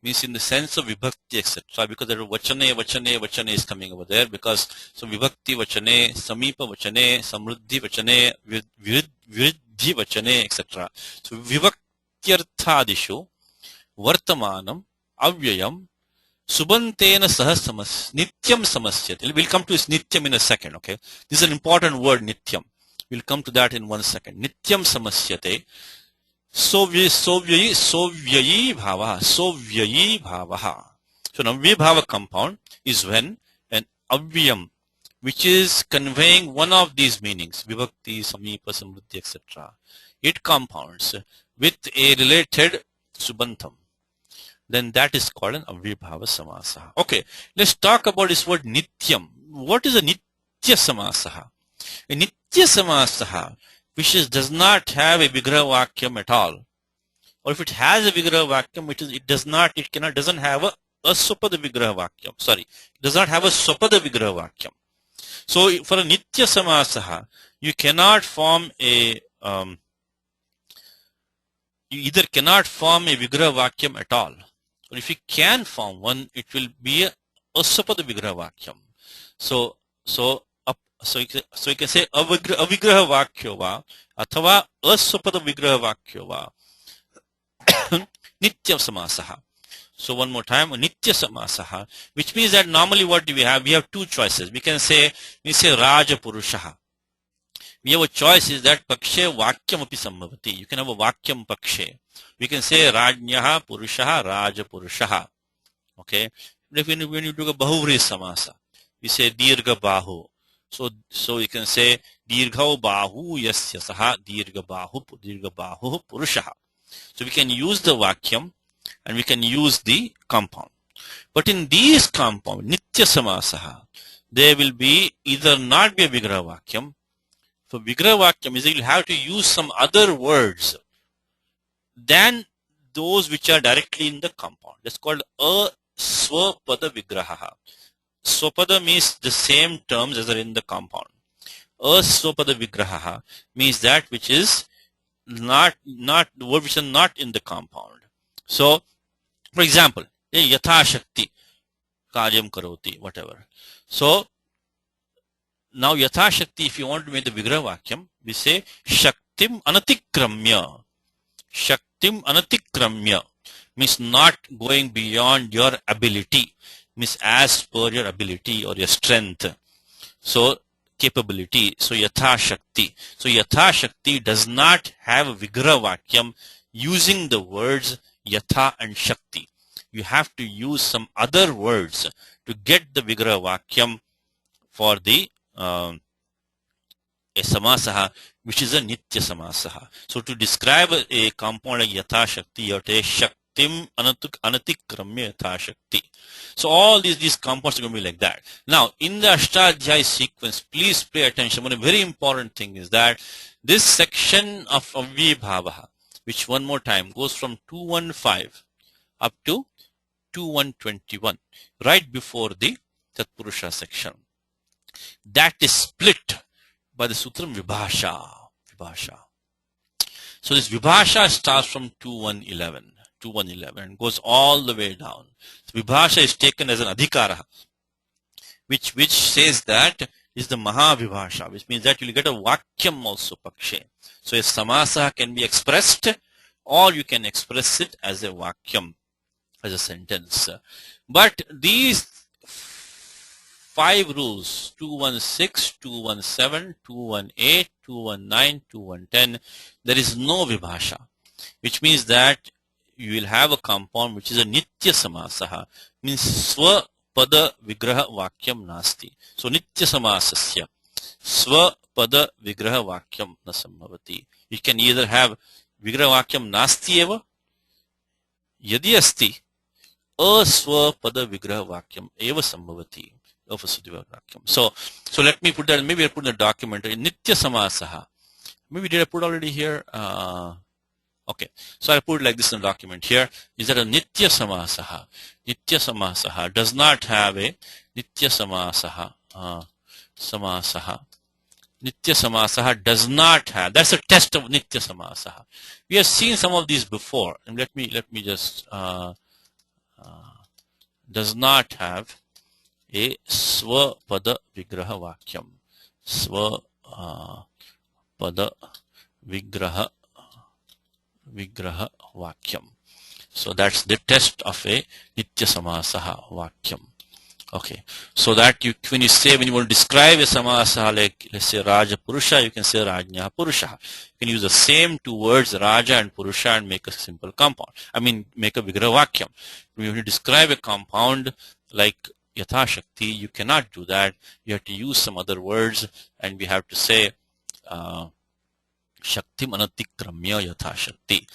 means in the sense of vibhakti, etc. Because there vachane is coming over there, because so vibhakti vachane, samipa vachane, samruddhi vachane, vriddhi vachane, etc. So vibhaktyarthadishu vartamanam avyayam subantena sahasamas nityam samasyate. We'll come to this nityam in a second. Okay, this is an important word, nityam. We'll come to that in 1 second. Nityam samasyate. Sovyayi bhavaha. Sovyayi bhavaha. So an avyabhava compound is when an avyam, which is conveying one of these meanings, vibhakti, samipa, samriddhi, etc., it compounds with a related subantam, then that is called an avyabhava samasa. Okay, let's talk about this word nityam. What is a nitya samasa? A nitya samasa which does not have a vigraha vakyam at all, or if it has a vigraha vakyam, it doesn't have a sopada vigraha vakyam. Sorry, it does not have a sopada vigraha vakyam. So for a nitya samasa, you cannot form you either cannot form a vigraha vakyam at all, or if you can form one, it will be a asopada vigraha vakyam. So you can say avigraha vakyo va athava asopada vigraha vakyo va nitya samasaha. So one more time, nitya samasaha, which means that normally what do we have? We have two choices. We say raja purushaha. We have a choice is that pakshe vakyam api sambhavati. You can have a vakyam pakshe. We can say rajnyaha purushaha raja purushaha. Okay. When you do a bahuvri samasa, we say dirgha bahu. So you can say dirghau bahu yasya saha dirgha bahu purushaha. So we can use the vakyam and we can use the compound. But in these compound, nitya samasaha, there will be either not be a vigraha vakyam, For Vigraha Vakyam is that you have to use some other words than those which are directly in the compound. That's called a Swapada Vigraha. Swapada means the same terms as are in the compound. A Swapada Vigraha means that which is not the word which are not in the compound. So, for example, Yatha Shakti, Karyam Karoti, whatever. So, now Yatha Shakti, if you want to make the Vigraha Vakyam, we say Shaktim Anatikramya. Shaktim Anatikramya means not going beyond your ability, means as per your ability or your strength. So, capability. So, Yatha Shakti. So, Yatha Shakti does not have a Vigraha Vakyam using the words Yatha and Shakti. You have to use some other words to get the Vigraha Vakyam for the a samasaha, which is a nitya samasaha. So to describe a compound like Yatha Shakti, you have to say Shaktim Anatikramya Yatha Shakti. So all these compounds are going to be like that. Now in the Ashtadhyaya sequence, please pay attention. One very important thing is that this section of Avyabhavaha, which one more time goes from 215 up to 2121, right before the Tatpurusha section, that is split by the sutram Vibhasha. So this Vibhasha starts from 2111 and goes all the way down. So Vibhasha is taken as an Adhikara, which says that is the Mahavibhasha, which means that you will get a Vakyam also, Pakshe. So a Samasa can be expressed, or you can express it as a Vakyam, as a sentence. But these 5 rules, 216, 217, 218, 219, 210, there is no Vibhasha, which means that you will have a compound which is a Nitya Samasaha, means Swapada Vigraha Vakyam Nasti. So Nitya Samasasya Swapada Vigraha Vakyam Nasambhavati. You can either have Vigraha Vakyam Nasti eva, Yadi Asti, Aswapada Vigraha Vakyam eva Sambhavati. So let me put that, maybe I'll put in the document, Nitya Samasaha. Maybe did I put already here? Okay, so I'll put it like this in the document here. Is that a Nitya Samasaha? Nitya Samasaha does not have a Nitya Samasaha. Nitya Samasaha does not have. That's a test of Nitya Samasaha. We have seen some of these before. And let me just does not have a Swapada Vigraha Vakyam. Swapada Vigraha Vakyam. So that's the test of a Nitya Samasaha Vakyam. Okay. So that when you want to describe a Samasaha, like let's say Raja Purusha, you can say Rajnya Purusha. You can use the same 2 words, Raja and Purusha, and make a simple compound. Make a Vigraha Vakyam. When you describe a compound like Yatha Shakti, you cannot do that. You have to use some other words, and we have to say Shaktim Anatikramya Yatha Shakti.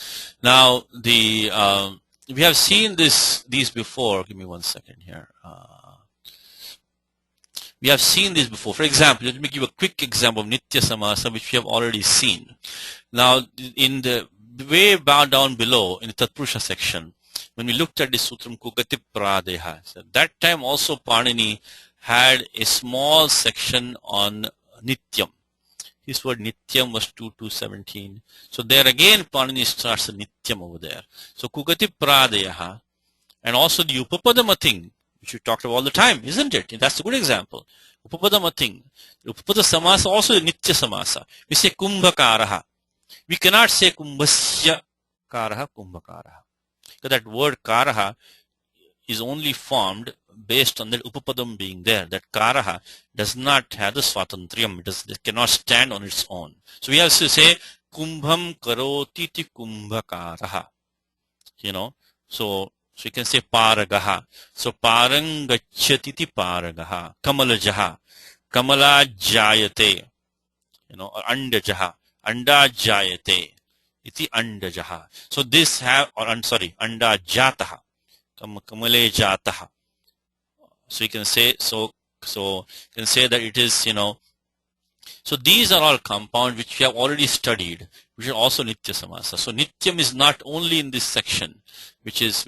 Now we have seen these before. Give me 1 second here. We have seen this before. For example, let me give a quick example of Nitya Samasa, which we have already seen. Now, in the way down below, in the Tatpurusha section, when we looked at the Sutram Kugati Pradeha, so that time also Panini had a small section on Nityam. His word Nityam was 2:17. So there again Panini starts a Nityam over there. So Kugati Pradeha, and also the Upapadama thing, which we talked about all the time, isn't it? That's a good example. Upapadama thing. Upapada Samasa also is Nitya Samasa. We say Kumbhakaraha. We cannot say Kumbhasya Karaha Kumbhakaraha. Because that word Karaha is only formed based on that Upapadam being there. That Karaha does not have the Swatantriyam. It cannot stand on its own. So we have to say Kumbham Karotiti Kumbhakaraha. So you can say Paragaha. So Parangachyatiti Paragaha. Kamalajaha. Kamala Jayate. Or Andajaha. Anda Jayate. Iti Andajaha. So this have, Anda Jataha. Kamale Jataha. So you can say, so you can say that it is, So these are all compound which we have already studied, which are also Nitya Samasa. So Nityam is not only in this section, which is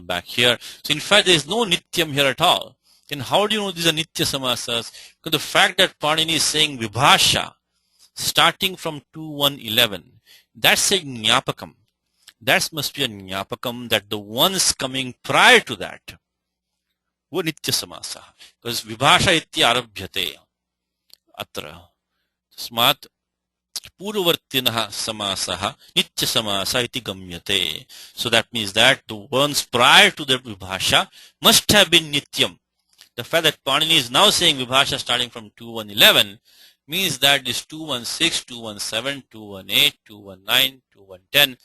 back here. So in fact, there is no Nityam here at all. Then how do you know these are Nitya Samasas? Because the fact that Panini is saying Vibhasha, starting from 2-1-11, that's a Jnapakam. That must be a Jnapakam that the ones coming prior to that were Nitya Samasa. Because Vibhasha iti arabhyate. Atra. Tasmat Purvartinah Samasaha Nitya Samasa iti gamyate. So that means that the ones prior to the Vibhasha must have been Nityam. The fact that Panini is now saying Vibhasha starting from 2-1-11 means that this 2-1-6, 2-1-7, 2-1-8, 2-1-9, 2-1-10,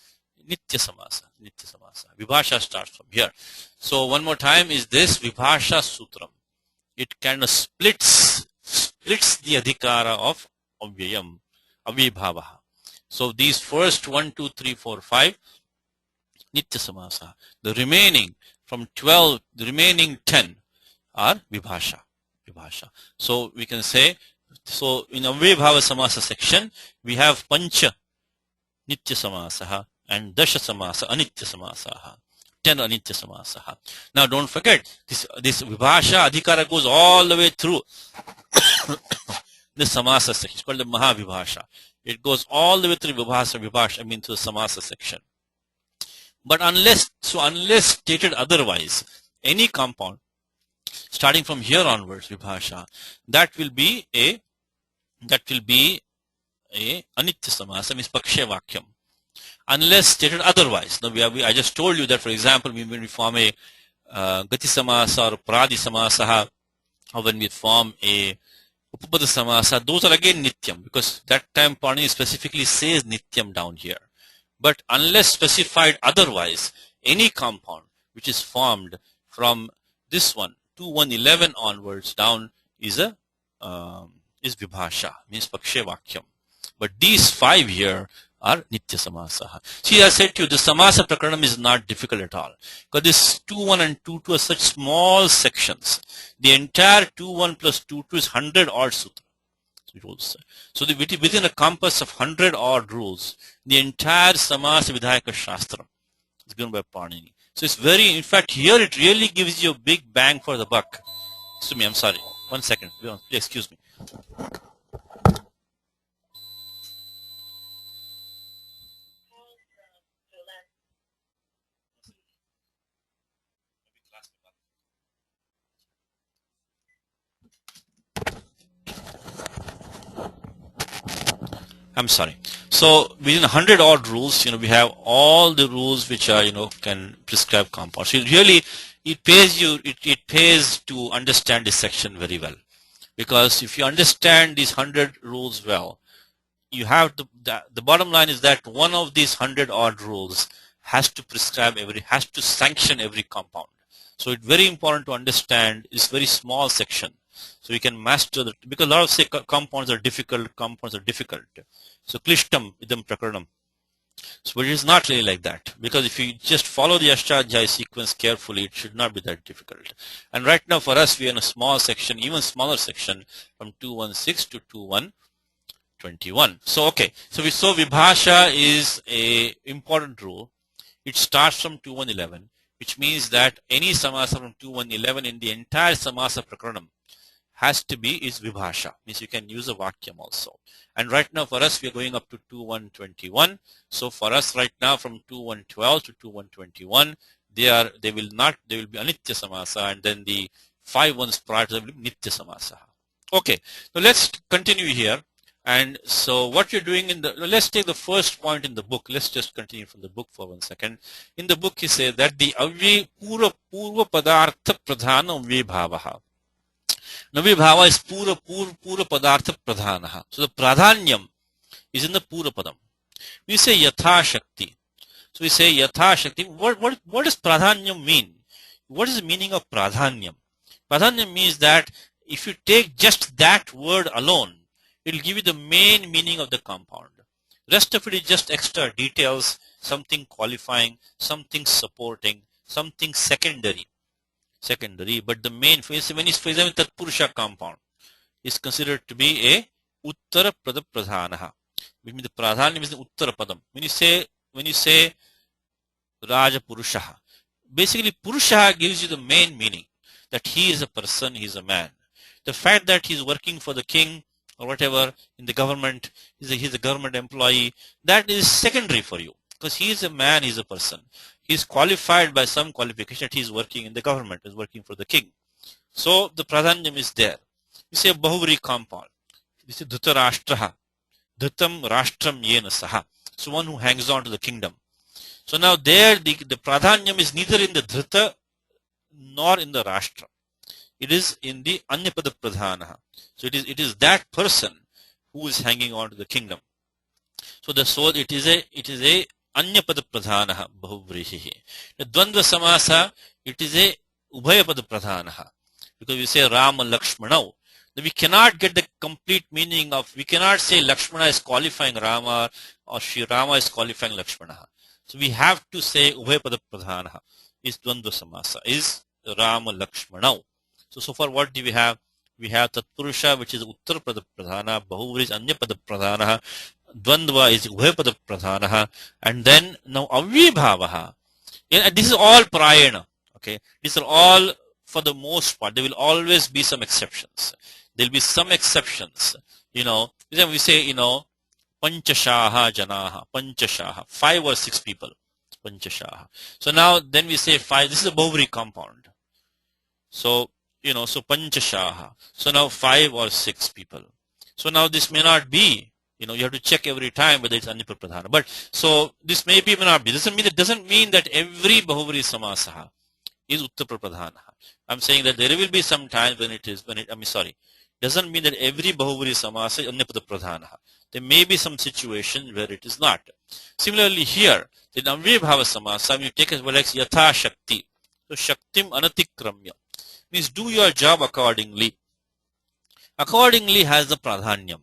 Nitya Samasa, Nitya Samasa. Vibhasha starts from here. So one more time is this Vibhasha Sutram. It kind of splits the adhikara of avyayam, avyabhavaha. So these first 1, 2, 3, 4, 5, Nitya Samasa. The remaining from 12, the remaining 10 are Vibhasha. So we can say, so in Avyabhava Samasa section, we have Pancha Nitya Samasaha and Dasha Samasa Anitya Samasaha. 10 Anitya Samasaha. Now don't forget, this Vibhasha Adhikara goes all the way through the Samasa section. It's called the Mahavibhasha. It goes all the way through Vibhasha, I mean to the Samasa section. But unless stated otherwise, any compound starting from here onwards, Vibhasha, that will be a Anitya Samasa, means Paksha Vakyam. Unless stated otherwise. Now I just told you that, for example, when we form a Gati Samasa or Pradi Samasa, or when we form a Upapada Samasa, those are again Nityam, because that time Panini specifically says Nityam down here. But unless specified otherwise, any compound which is formed from this one, 2-1-11 onwards down is Vibhasha, means Paksha Vakyam. But these 5 here are Nitya Samasa. See, I said to you, the Samasa Prakaranam is not difficult at all. Because this 2-1 and 2-2 are such small sections. The entire 2-1 plus 2-2 is 100 odd sutra rules. So within a compass of 100 odd rules, the entire Samasa Vidhayaka Shastra is given by Panini. So it's in fact, here it really gives you a big bang for the buck. Excuse me, I'm sorry. 1 second. Please excuse me. I'm sorry. So within 100 odd rules, we have all the rules which are, can prescribe compounds. So it pays to understand this section very well. Because if you understand these 100 rules well, you have the bottom line is that one of these 100 odd rules has to sanction every compound. So it's very important to understand this very small section. So you can master because a lot of compounds are difficult. So klishtam idam prakaranam. So it is not really like that, because if you just follow the Ashtadhyaya sequence carefully, it should not be that difficult. And right now for us, we are in a small section, even smaller section, from 2-1-6 to 2-1-21. So okay, so Vibhasha is a important rule. It starts from 2-1-11, which means that any samasa from 2-1-11 in the entire samasa prakaranam has to be is Vibhasha, means you can use a Vakyam also. And right now for us, we are going up to 2-1-21. So for us right now from 2-1-12 to 2-1-21, they will be Anitya Samasa, and then the 5 ones prior to them will be Nitya Samasa. Okay, so let's continue here. And so what you're doing let's take the first point in the book. Let's just continue from the book for 1 second. In the book he says that the Purva Padartha Pradhana Vyabhavaha. Now Vyabhava is Pura Padartha Pradhanaha. So the Pradhanyam is in the Pura Padam. We say Yatha Shakti. So we say Yatha Shakti. What does Pradhanyam mean? What is the meaning of Pradhanyam? Pradhanyam means that if you take just that word alone, it will give you the main meaning of the compound. Rest of it is just extra details, something qualifying, something supporting, something secondary. But the main, when it's, for example, Tatpurusha compound is considered to be a uttara pada pradhanaha, which means the pradhanyam is the uttara padam. When you say Raja Purushaha, basically Purushaha gives you the main meaning that he is a person, he is a man. The fact that he is working for the king or whatever in the government, he's a government employee, that is secondary for you, because he is a man, he is a person. He is qualified by some qualification that he is working in the government, is working for the king. So the pradhanyam is there. You say Bahuvari compound. This is Dhutarashtraha. Dhutam Rashtram Yena Saha. So one who hangs on to the kingdom. So now there the pradhanyam is neither in the Dhruta nor in the Rashtra. It is in the Anyapada Pradhanaha. So it is that person who is hanging on to the kingdom. So it is a Anyapada Pradhanaha Bahuvrihi. The Dvandva Samasa, it is a Ubhayapada Pradhanaha. Because we say Rama Lakshmana, we cannot get the complete meaning of, we cannot say Lakshmana is qualifying Rama or Sri Rama is qualifying Lakshmana. So we have to say Ubhayapada Pradhanaha is Dvandva Samasa, is Rama Lakshmana. So far what do we have? We have Tatpurusha, which is Uttara Pada Pradhana, Bahuvri is Anyapada Pradhanaha, Dvandva is Ubhayapada Pradhanaha, and then now Avyabhavaha. And this is all Prayana. Okay, these are all for the most part. There will always be some exceptions. There will be some exceptions. Then we say, Panchashaha Janaha, Panchashaha, 5 or 6 people. Panchashaha. So now then we say 5. This is a Bahuvri compound. So, so Panchashaha. So now 5 or 6 people. So now this may not be, you have to check every time whether it's Anyapada Pradhana. But so this may not be. Doesn't mean that every Bahuvri Samasaha is Uttara Pradhanaha. I'm saying that there will be some times doesn't mean that every Bahuvri Samasa is Anyapada Pradhanaha. There may be some situations where it is not. Similarly here, in Avyabhava Samasa, when you take as well as Yatha Shakti. So Shaktim Anatikramya means do your job accordingly. Accordingly has the Pradhanyam.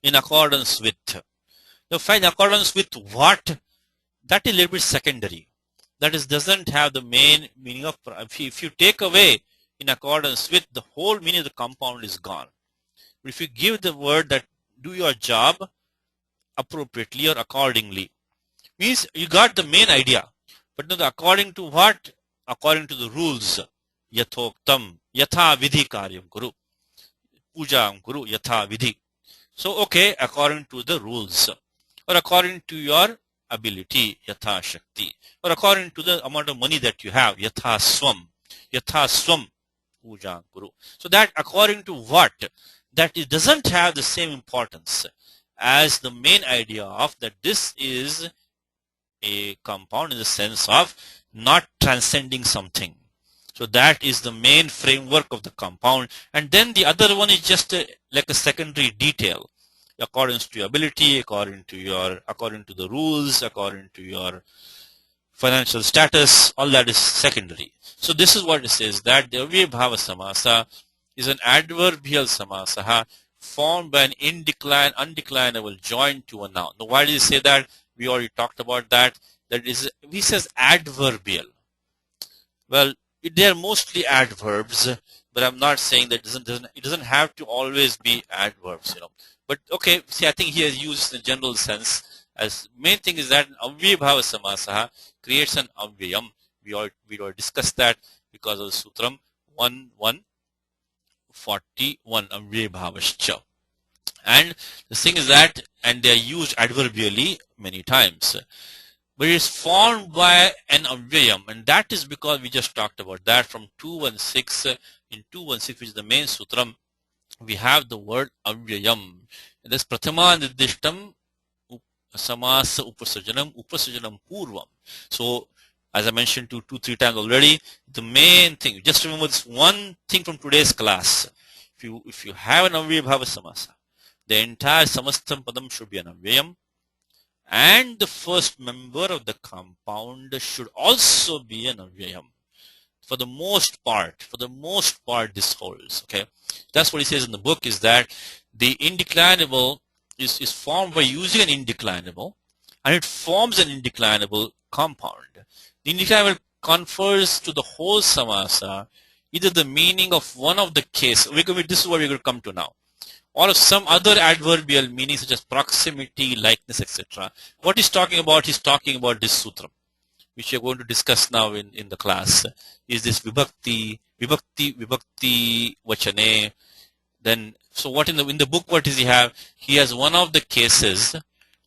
In accordance with. You find accordance with what? That is a little bit secondary. That is, doesn't have the main meaning of, if you take away in accordance with, the whole meaning of the compound is gone. But if you give the word that do your job appropriately or accordingly, means you got the main idea. But no, according to what? According to the rules. Yathoktam, Yatha Vidhi Karyam Kuru. Pujam Kuru, Yatha Vidhi. So, okay, according to the rules. Or according to your ability, Yatha Shakti. Or according to the amount of money that you have, Yatha Swam. Yatha Swam, Pujam Kuru. So that according to what? That it doesn't have the same importance as the main idea of that this is a compound in the sense of not transcending something. So that is the main framework of the compound. And then the other one is just like a secondary detail. According to your ability, according to the rules, according to your financial status, all that is secondary. So this is what it says, that the Avyabhava Samasa is an adverbial Samasa formed by an undeclinable joint to a noun. Now why did he say that? We already talked about that. That is, he says adverbial. Well, they are mostly adverbs, but I'm not saying that it doesn't have to always be adverbs, But okay, see, I think he has used in a general sense. As main thing is that Avyabhava Samasaha creates an Avyayam. We already discussed that because of Sutram 1141 Avyabhavascha. And the thing is that, and they are used adverbially many times. But it is formed by an Avyayam, and that is because we just talked about that from 216. In 216, which is the main Sutram, we have the word Avyayam. And that's Prathama Nirdishtam Samasa Upasajanam Purvam. So, as I mentioned 2-3 times already, the main thing, just remember this one thing from today's class. If you have an Avyabhava Samasa, the entire Samastam Padam should be an Avyayam. And the first member of the compound should also be an Avyayam. For the most part, this holds. Okay, that's what he says in the book, is that the indeclinable is formed by using an indeclinable, and it forms an indeclinable compound. The indeclinable confers to the whole samasa either the meaning of one of the cases. This is what we're going to come to now. or some other adverbial meaning such as proximity, likeness, etc. What he's talking about, he's talking about this sutra, which we are going to discuss now in the class, is this vibhakti, vachane. Then, so what in the book, what does he have? He has one of the cases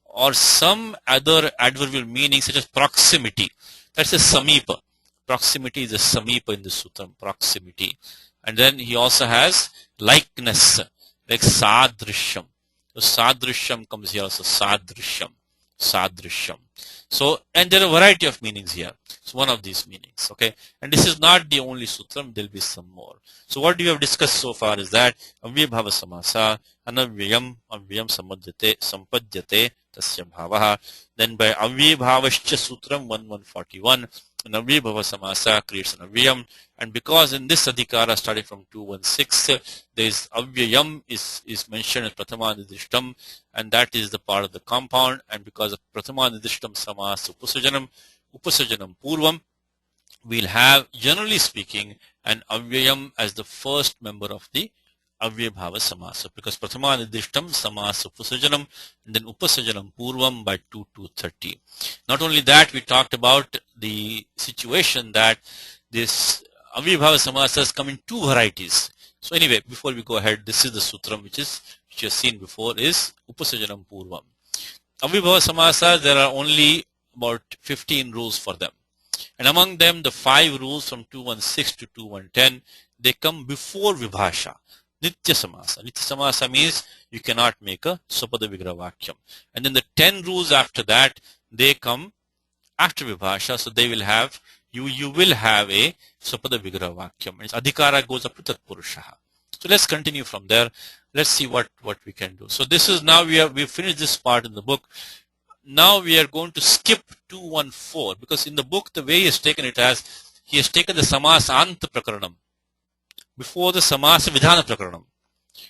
or some other adverbial meaning such as proximity. That's a samipa. Proximity is a samipa in the sutra, proximity. And then he also has likeness, like sadrishyam. So sadrishyam comes here also, sadrishyam. So, and there are a variety of meanings here. So one of these meanings, okay. And this is not the only sutram, there will be some more. So what we have discussed so far is that avyabhava samasa, anavyayam, avyam sampadhyate, tasya bhavaha. Then by avyabhavascha sutram 1141, an avyabhava samasa creates an avyam. And because in this adhikara starting from 216, there is avyayam is mentioned as prathamanidishtam, and that is the part of the compound. And because of prathamanidishtam samas upasajanam purvam, we'll have, generally speaking, an avyayam as the first member of the avyabhava samasa, because prathamanidishtam samas upasajanam, and then upasajanam purvam by 2-230. Not only that, we talked about the situation that this avyabhava samasas come in two varieties. So anyway, before we go ahead, this is the sutram which you have seen before, is upasajanam purvam. Avyabhava samasas, there are only about 15 rules for them. And among them, the 5 rules from 216 to 2110, they come before vibhasha. Nitya samasa. Nitya samasa means you cannot make a swapada vigraha vakyam. And then the 10 rules after that, they come after vibhasha, so they will have, you will have a swapada vigraha vakyam. Its adhikara goes up to tatpurushaha. So let's continue from there. Let's see what we can do. So this is now we've finished this part in the book. Now we are going to skip 214, because in the book the way he has taken it as, he has taken the samas anta prakaranam before the samas vidhana prakaranam.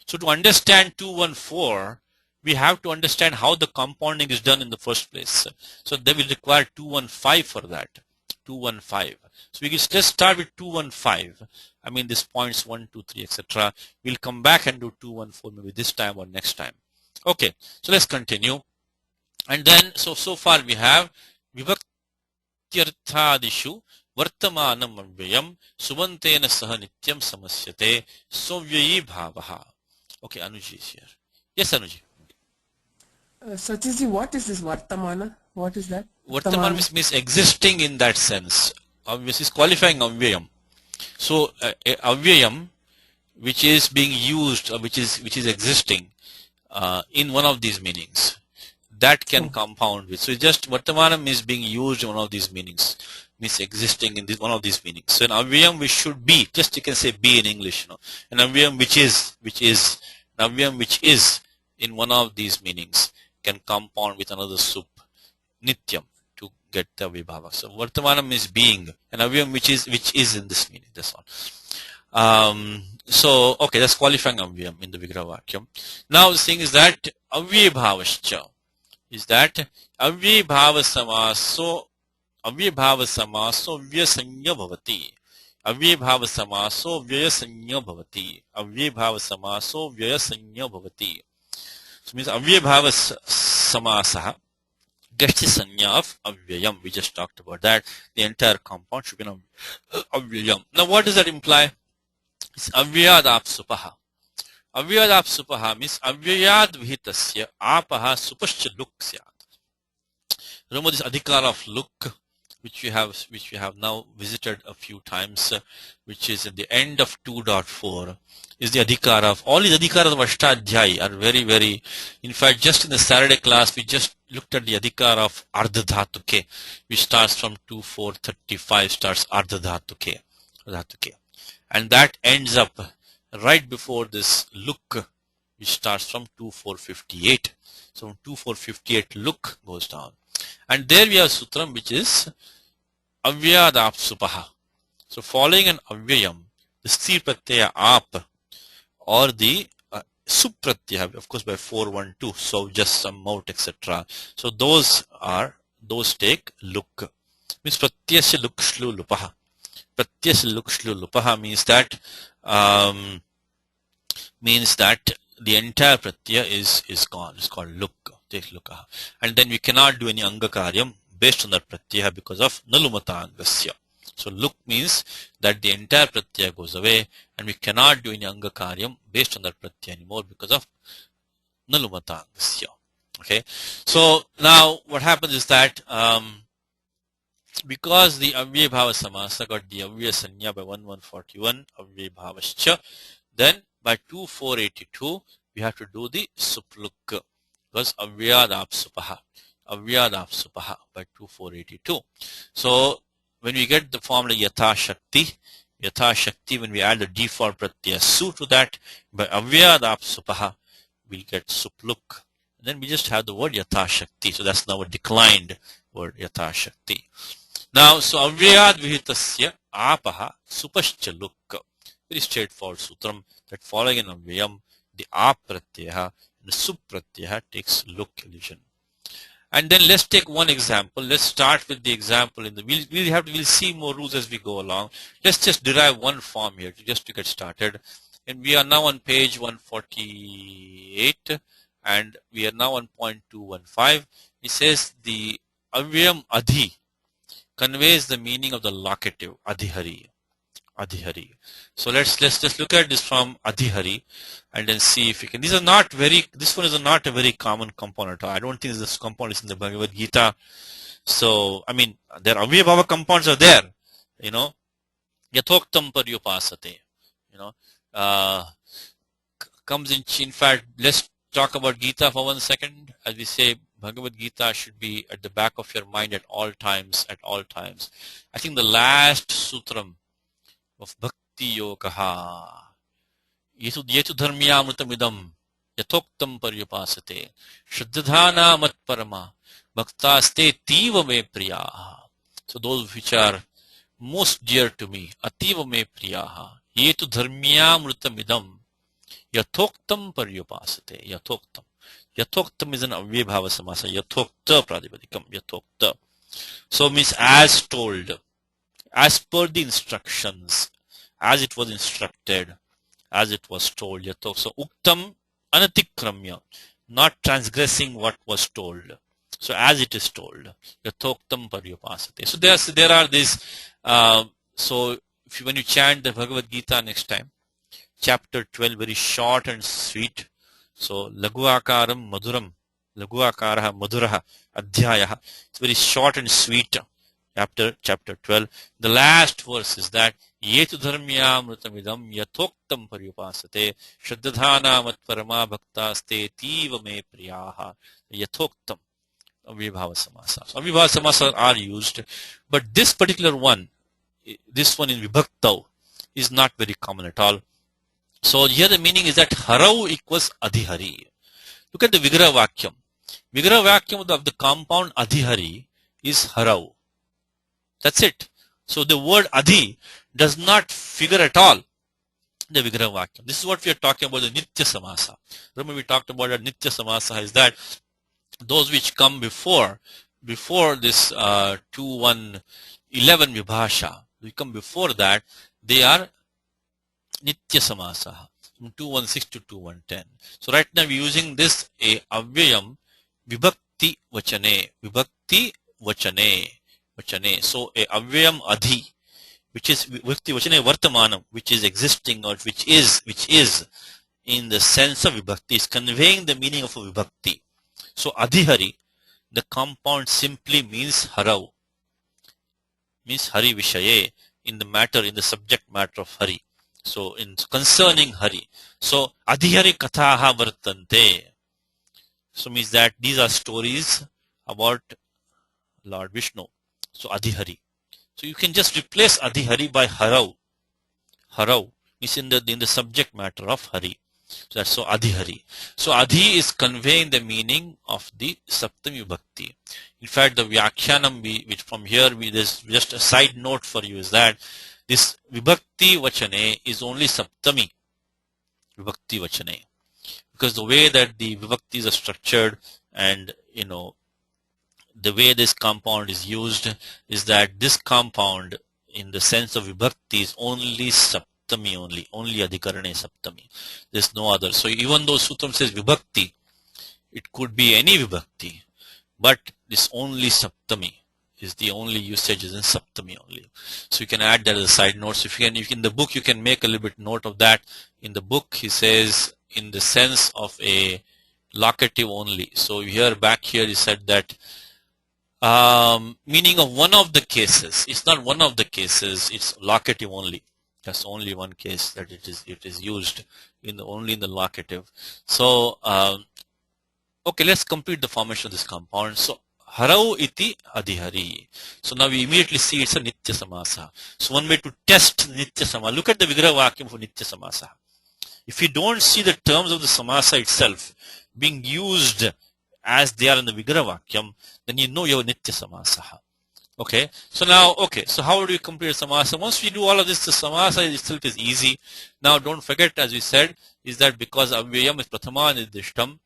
So to understand 214, we have to understand how the compounding is done in the first place. So they will require 215 for that. 215. So we can just start with 215. I mean, this points 1, 2, 3, etc. We'll come back and do 214 maybe this time or next time. Okay, so let's continue. And then, so far we have vibhaktyarthadishu vartamanam avyayam subantena saha nityam samasyate sovyayi bhavaha. Okay, Anuji is here. Yes, Anuji. Satyaji, what is this vartamana? What is that? Vartamana means existing in that sense. Obviously, is qualifying avyayam. So, avyayam, which is being used, which is existing in one of these meanings, that can compound with. So just vartamanam is being used in one of these meanings, means existing in this one of these meanings. So an avyayam which should be, just you can say be in English, an avyayam which is in one of these meanings can compound with another sup, nityam, to get the vibhava. So vartamanam is being, an avyayam which is in this meaning. That's all. So okay, that's qualifying avyayam in the vigraha vakyam. Now the thing is that avyabhavascha is that avyabhava samaso vyasanya bhavati. Avyabhava samaso vyasanya bhavati. Avyabhava samaso vyasanya bhavati. So means avyabhava samasaha gets the sanya of avyayam. We just talked about that. The entire compound should be an avyayam. Now what does that imply? It's avyadapsupaha. Avyadapsupaha means avyayad vihitasya apaha supascha luk syat. Remember this adhikara of luk, which we have now visited a few times, which is at the end of 2.4, is the adhikara of, all these adhikaras of Ashtadhyayi are very, very, in fact, just in the Saturday class, we just looked at the adhikara of ardhadhatuke, which starts from 2.4.35, starts ardhadhatuke, and that ends up right before this luk, which starts from 2.4.58. So from 2.4.58 luk goes down. And there we have sutram which is avyadapsupaha. So following an avyayam, the sthir pratyaya ap or the supratyaya, of course by 412, so just some mout, etc. So those take luk. Means pratyasya luk shlu lupaha. Pratyasya luk shlu lupaha means that the entire pratyaya is gone. It's called luk. Take lukaha. And then we cannot do any anga karyam based on that pratyaya because of nalumata angasya. So luk means that the entire pratyaya goes away, and we cannot do any anga karyam based on that pratyaya anymore because of nalumata angasya. Okay. So now what happens is that because the avyaya bhava samasa got the avyaya sanya by 1141 avyaya bhavascha, then by 2482 we have to do the supluk because avyadapsupaha by 2482. So when we get the formula yatha shakti, when we add the default pratyaya su to that, by avyadapsupaha we get supluk. And then we just have the word yatha shakti. So that's now a declined word yatha shakti. Now, so avyayad vihitasya apaha supascha luk. Very straightforward sutram that following an avyayam, the ap pratyaha and the sup pratyaha takes luk illusion. And then let's take one example. Let's start with the example in the we'll see more rules as we go along. Let's just derive one form here just to get started. And we are now on page 148 and we are now on point 215. It says the avyayam adhi conveys the meaning of the locative adhihari. So let's just look at this from adhihari and then see if we can. This one is not a very common component. I don't think this compound is in the Bhagavad Gita. So I mean, there avyaya bhava compounds are there. Yathoktam paryupasate. Comes in fact, let's talk about Gita for 1 second. As we say, Bhagavad Gita should be at the back of your mind at all times. I think the last sutram of Bhakti Yogaha, yetu dharmyamrutamidam yathoktam paryupasate shraddhana mat parama bhaktaste tiva me priyaha. So those which are most dear to me, ativa me priyaha, yetu dharmyamrutamidam yathoktam paryupasate. Yathoktam is an avyaya bhava samasa. Yathokta pradipadikam. Yathokta. So means as told, as per the instructions, as it was instructed, as it was told. Yathok. So uktam anatikramya, not transgressing what was told. So as it is told. Yathoktam paryupasate. So there are these. So when you chant the Bhagavad Gita next time, chapter 12, very short and sweet. So laguakaram madhuram, laguakaraha madhuraha adhyayah. It's very short and sweet. Chapter 12. The last verse is that yetu dharmyamrutamidam yathoktam paryupasate shraddhana mat parama bhaktaste tiva me priyaha. Yathoktam avyaya bhava samasa. So avyaya bhava samasa are used, but this particular one, this one in vibhaktau, is not very common at all. So here the meaning is that harau equals adhihari. Look at the vigraha vakyam. Vigraha vakyam of the compound adhihari is harau. That's it. So the word adhi does not figure at all in the vigraha vakyam. This is what we are talking about, the nitya samasa. Remember we talked about that nitya samasa is that those which come before this 2-1-11 vibhasha, we come before that, they are nitya samasa from 216 to 210. So right now we're using this a avyayam vibhakti vachane. So a avyayam adhi, which is vibhakti vachane vartamanam, which is existing or which is in the sense of vibhakti, is conveying the meaning of a vibhakti. So adhihari, the compound simply means harau, means hari vishaye, in the subject matter of hari. So in concerning hari. So adhihari kathaha vartante. So means that these are stories about Lord Vishnu. So adhihari. So you can just replace adhihari by harau. Harau is in the subject matter of hari. So that's so adhihari. So adhi is conveying the meaning of the saptami vibhakti. In fact, the vyakhyanam which from here there's just a side note for you is that this vibhakti vachane is only saptami vibhakti vachane, because the way that the vibhaktis are structured and the way this compound is used is that this compound in the sense of vibhakti is only saptami. Saptami only Adhikarane Saptami. There's no other. So even though Sutram says Vibhakti, it could be any Vibhakti, but this only Saptami is the only usage is in Saptami only. So you can add that as a side note. So if you can, in the book, you can make a little bit note of that. In the book, he says in the sense of a locative only. So here, back here, he said that meaning of one of the cases. It's not one of the cases. It's locative only. That's only one case that it is used in the only in the locative. So okay, let's complete the formation of this compound. So harau iti adhihari. So now we immediately see it's a nitya samasa. So one way to test nitya samasa. Look at the vigraha vakyam for nitya samasa. If you don't see the terms of the samasa itself being used as they are in the vigraha vakyam, then you know you have nitya samasa. Okay, so now, okay, so how do we complete samasa? Once we do all of this, the samasa itself is easy. Now don't forget, as we said, is that because avyayam is prathama nidishtam,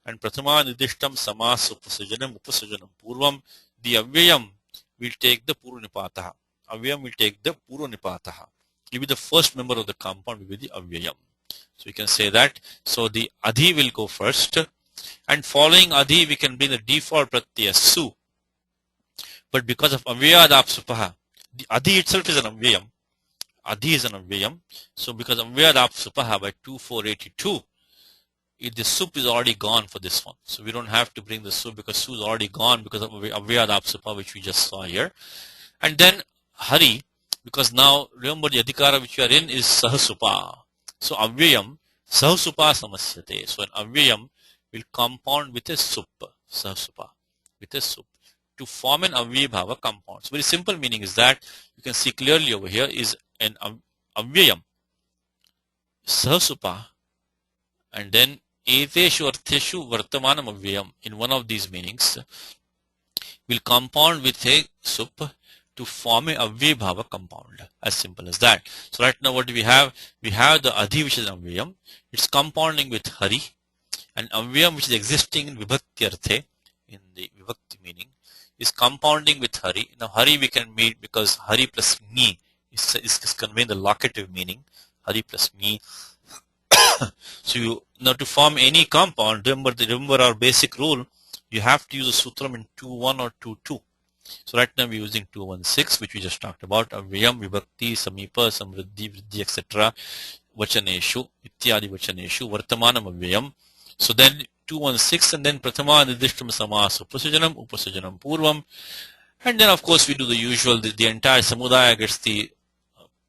and prathama nidishtam samasa upasajanam purvam, the avyayam will take the purva nipataha. Avyayam will take the purva nipataha. It will be the first member of the compound will be the avyayam. So we can say that. So the adhi will go first, and following adhi we can bring the default pratyaya su. But because of avyayad apsupaha, the adhi itself is an avyayam. Adhi is an avyayam. So because of avyayad apsupaha by 2482, the sup is already gone for this one. So we don't have to bring the sup because su is already gone because of avyayad apsupaha, which we just saw here. And then hari, because now remember the adhikara which we are in is sahasupa. So avyayam sahasupa samasyate. So an avyayam will compound with a sup, sahasupa, with a sup, to form an avyabhava compound. So very simple meaning is that you can see clearly over here is an avyayam sahasupa, and then eteshu artheshu vartamanam avyayam, in one of these meanings, will compound with a sup to form a avyabhava compound. As simple as that. So right now what do we have? We have the adhi, which is an avyayam. It's compounding with hari, and avyayam which is existing in vibhakti arthe, in the vibhakti meaning, is compounding with hari. Now hari we can meet because hari plus me is conveying the locative meaning. Hari plus me. So you, now to form any compound, remember our basic rule, you have to use a sutram in 2.1 or 2.2. So right now we're using 2.1.6, which we just talked about. Avyayam, vibhakti, samipa, samriddhi, vriddhi, etc. Vachaneshu, ityadi vachaneshu, vartamanam avyayam. So then 2.1.6, and then prathama nidishtam samasa upasajanam purvam. And then of course we do the usual, the entire samudaya gets the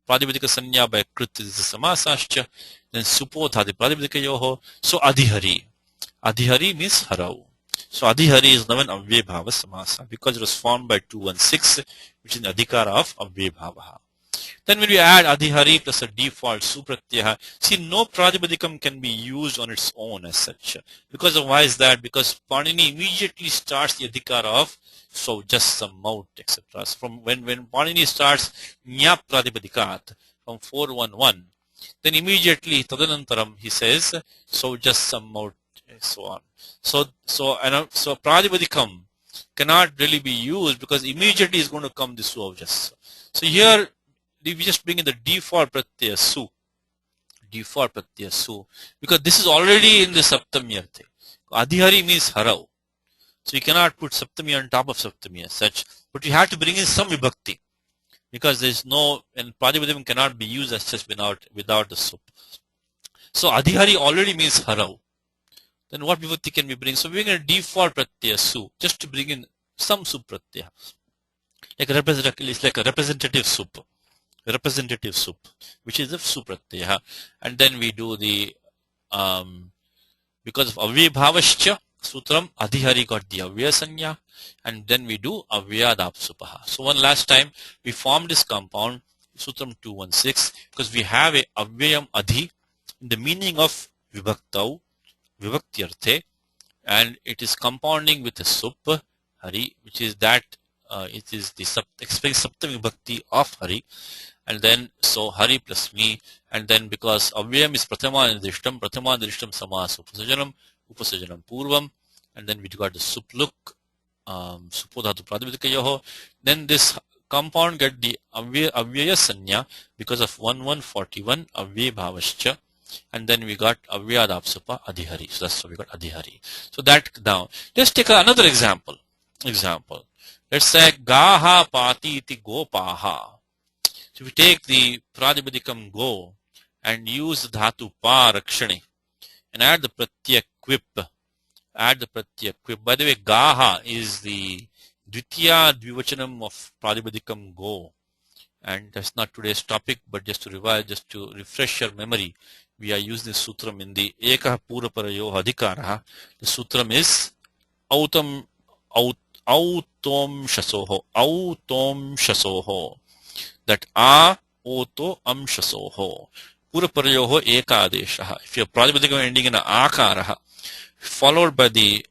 pradipadika sanya by krit is the samasascha, then supotha the pradipadika yoho. So adhihari. Adhihari means harau. So adhihari is now an avyabhava samasa because it was formed by 2.1.6, which is the adhikara of avyabhava. Then when we add adhihari plus a default supratyaha, see, no pradipadikam can be used on its own as such. Because of why is that? Because Panini immediately starts the adhikara of so just some mouth, etc. So from when Panini starts nya pradipadikat from 4.1.1, then immediately tadanantaram he says so just some mouth, so on. So pradipadikam cannot really be used because immediately is going to come the su of just. So here we just bring in the default pratyaya su, because this is already in the saptami arthe. Adhihari means harau, so you cannot put saptami on top of saptami as such, but you have to bring in some vibhakti because there is no, and pradipadikam cannot be used as such without the sup. So adhihari already means harau. Then what vibhakti can we bring? So we bring in a default pratyaya su just to bring in some sup pratyaya, like a representative sup. Which is the supratyaya, and then we do the because of avyabhavascha sutram adhihari got the avyasanya, and then we do avyadapsupaha. So one last time we form this compound sutram 2.1.6 because we have a avyayam adhi in the meaning of vibhaktau, vibhakti arthe, and it is compounding with a sup hari, which is that it is the saptami vibhakti of hari. And then so hari plus me, and then because avyayam is prathama nidishtam samas upasajanam purvam, and then we got the sup look supodhatu pradipadika yoho. Then this compound get the avyaya sanya because of 1141 avyay bhavascha, and then we got avyadapsupa adhihari. So that's how we got adhihari. So that now let's take another example. Let's say gaha pati iti gopaha. So we take the pradipadikam go and use the dhatu pa rakshani and add the pratyaya quip. By the way, gaha is the dvitiya dvivachanam of pradipadikam go, and that's not today's topic, but just to revise, just to refresh your memory, we are using this sutram in the ekah puraparayo adhikaraha. The sutram is autam autom shasoho, that a oto amshasoho puraparayoho ekadeshaha. If your pradipadikam ending in a akaraha followed by the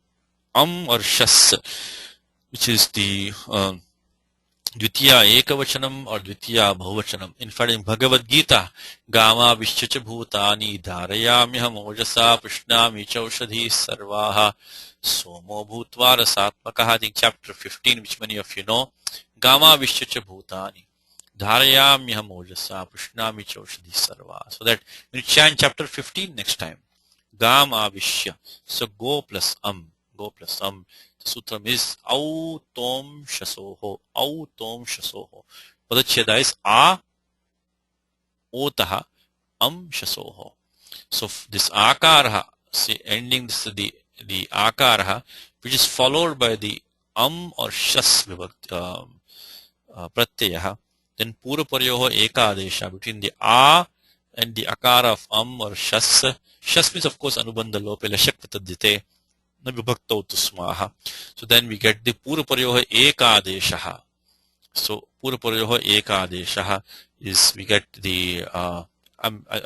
or shas, which is the dvitiya ekavachanam or dvitiya bahuvachanam. In fact, in Bhagavad Gita, gama vishchacha bhutani dharayamyaham ojasa pushnami chaushadhi sarvaha somo bhutva rasatmakaha. I think chapter 15, which many of you know, gama vishchacha bhutani dharayamyaham ojasa pushnami chaushadhi sarvaha. So that we chant chapter 15 next time. Gama vishya. So go plus The sutram is autom shasoho. Padacheda is a otaha shasoho. So this akaraha, see, ending this the akaraha, which is followed by the or shas pratyaha, then puraparyoho ekadesha between the a and the akara of or shas. Shas means, of course, anubandha lope lashak patadite nabhibhaktau tusmaha. So then we get the puraparyoha ekadeshaha. So puraparyoha ekadeshaha is, we get the I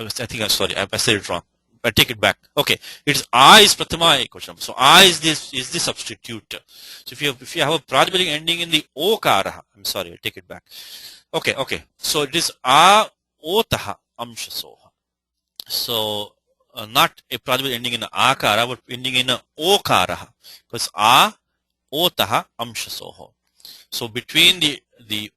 think I'm sorry, I said it wrong. I take it back. Okay, it's a is prathama ekvachanam. So a is the substitute. So if you have a pradipadikam ending in the okaraha, I'm sorry, I take it back. Okay. So it is a otaha amshasoha. So not a pradipadikam ending in a akara, but ending in a okaraha, because a otaha amshasoho. So between the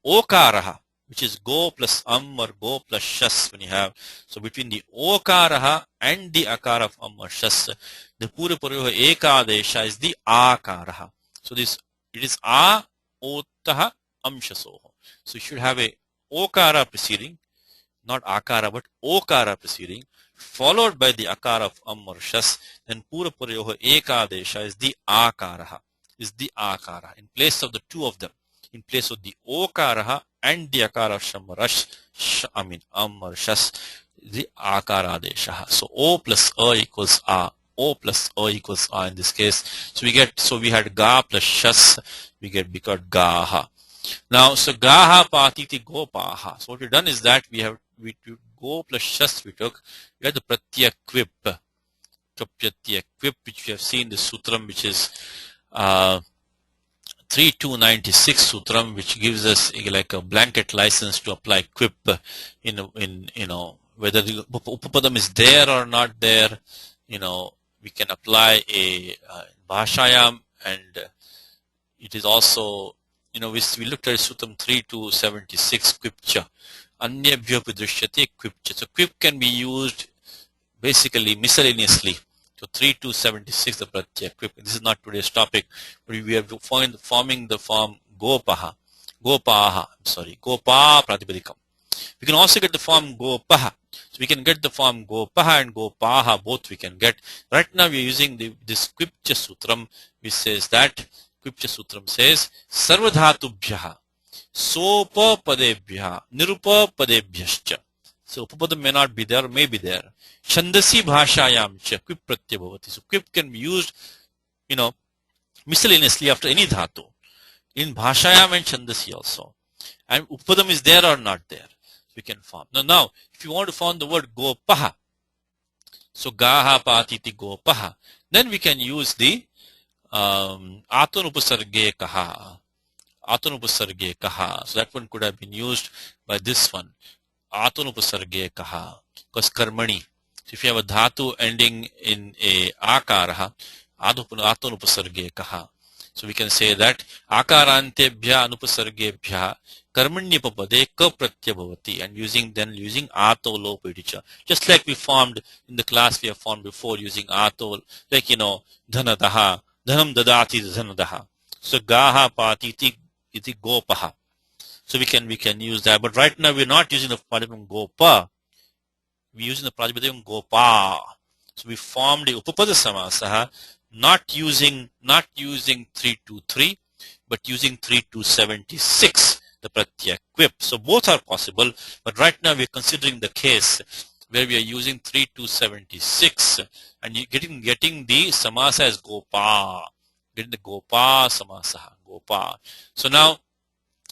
okaraha, which is go plus or go plus shas, when you have, so between the okaraha and the akara of or shas, the puraparyoha ekadesha is the akaraha. So it is a otaha amshasoho. So you should have a okara preceding, not akara, but okara preceding, followed by the akara of or shas. Then puraparyoha ekadesha is the akaraha. In place of the two of them, in place of the okaraha and the akara of or shas, the akara deshaha. So o plus a equals a. In this case. So we had ga plus shas, we got gaha. Now, so gaha patiti gopaha. So what we've done is that we go plus shas we took. We had the pratyaya quip, which we have seen the sutram, which is 3296 sutram, which gives us like a blanket license to apply quip in whether the upapadam is there or not there. We can apply a bhashayam, and it is also, we looked at sutram 3276 quipcha anyabhyo pidrishyate quipcha. So quip can be used basically miscellaneously. So 3276, the pratyaya quip. This is not today's topic, but we are forming the form gopa pratipadikam. We can also get the form gopaha. So we can get the form gopaha and gopaha, both we can get. Right now we are using this quipcha sutram, which says that quipcha sutram says sarvadhatubhyaha sopa padebhyaha nirupa padebhyascha. So upapadam may not be there, may be there. Chandasi bhashayam cha quip pratyaya bhavati. So quip can be used, miscellaneously after any dhatu. In bhashayam and chandasi also. And upapadam is there or not there. We can form. Now, if you want to form the word gopaha, so gaha patiti gopaha, then we can use the atanupasarge kaha. So that one could have been used by this one. Atanupasarge kaha. Because karmani. So if you have a dhatu ending in a akaraha, atanupasarge kaha. So we can say that akarantebhya anupasargebhya karmanyapapade ka pratyabhavati, and using ato lopeticha. Just like we formed in the class we have formed before using ato, like dhanadaha, dhanam dadati dhanadaha. So gaha patiti iti gopaha. So we can use that. But right now we're not using the Pradipam gopa. We're using the Prajapatiyam gopa. So we formed the Upapada Samasaha, not using 323, but using 3276, the Pratyaquip. So both are possible, but right now we're considering the case where we are using 3276 and you getting the Samasa as gopa. Getting the gopa Samasaha, gopa. So now,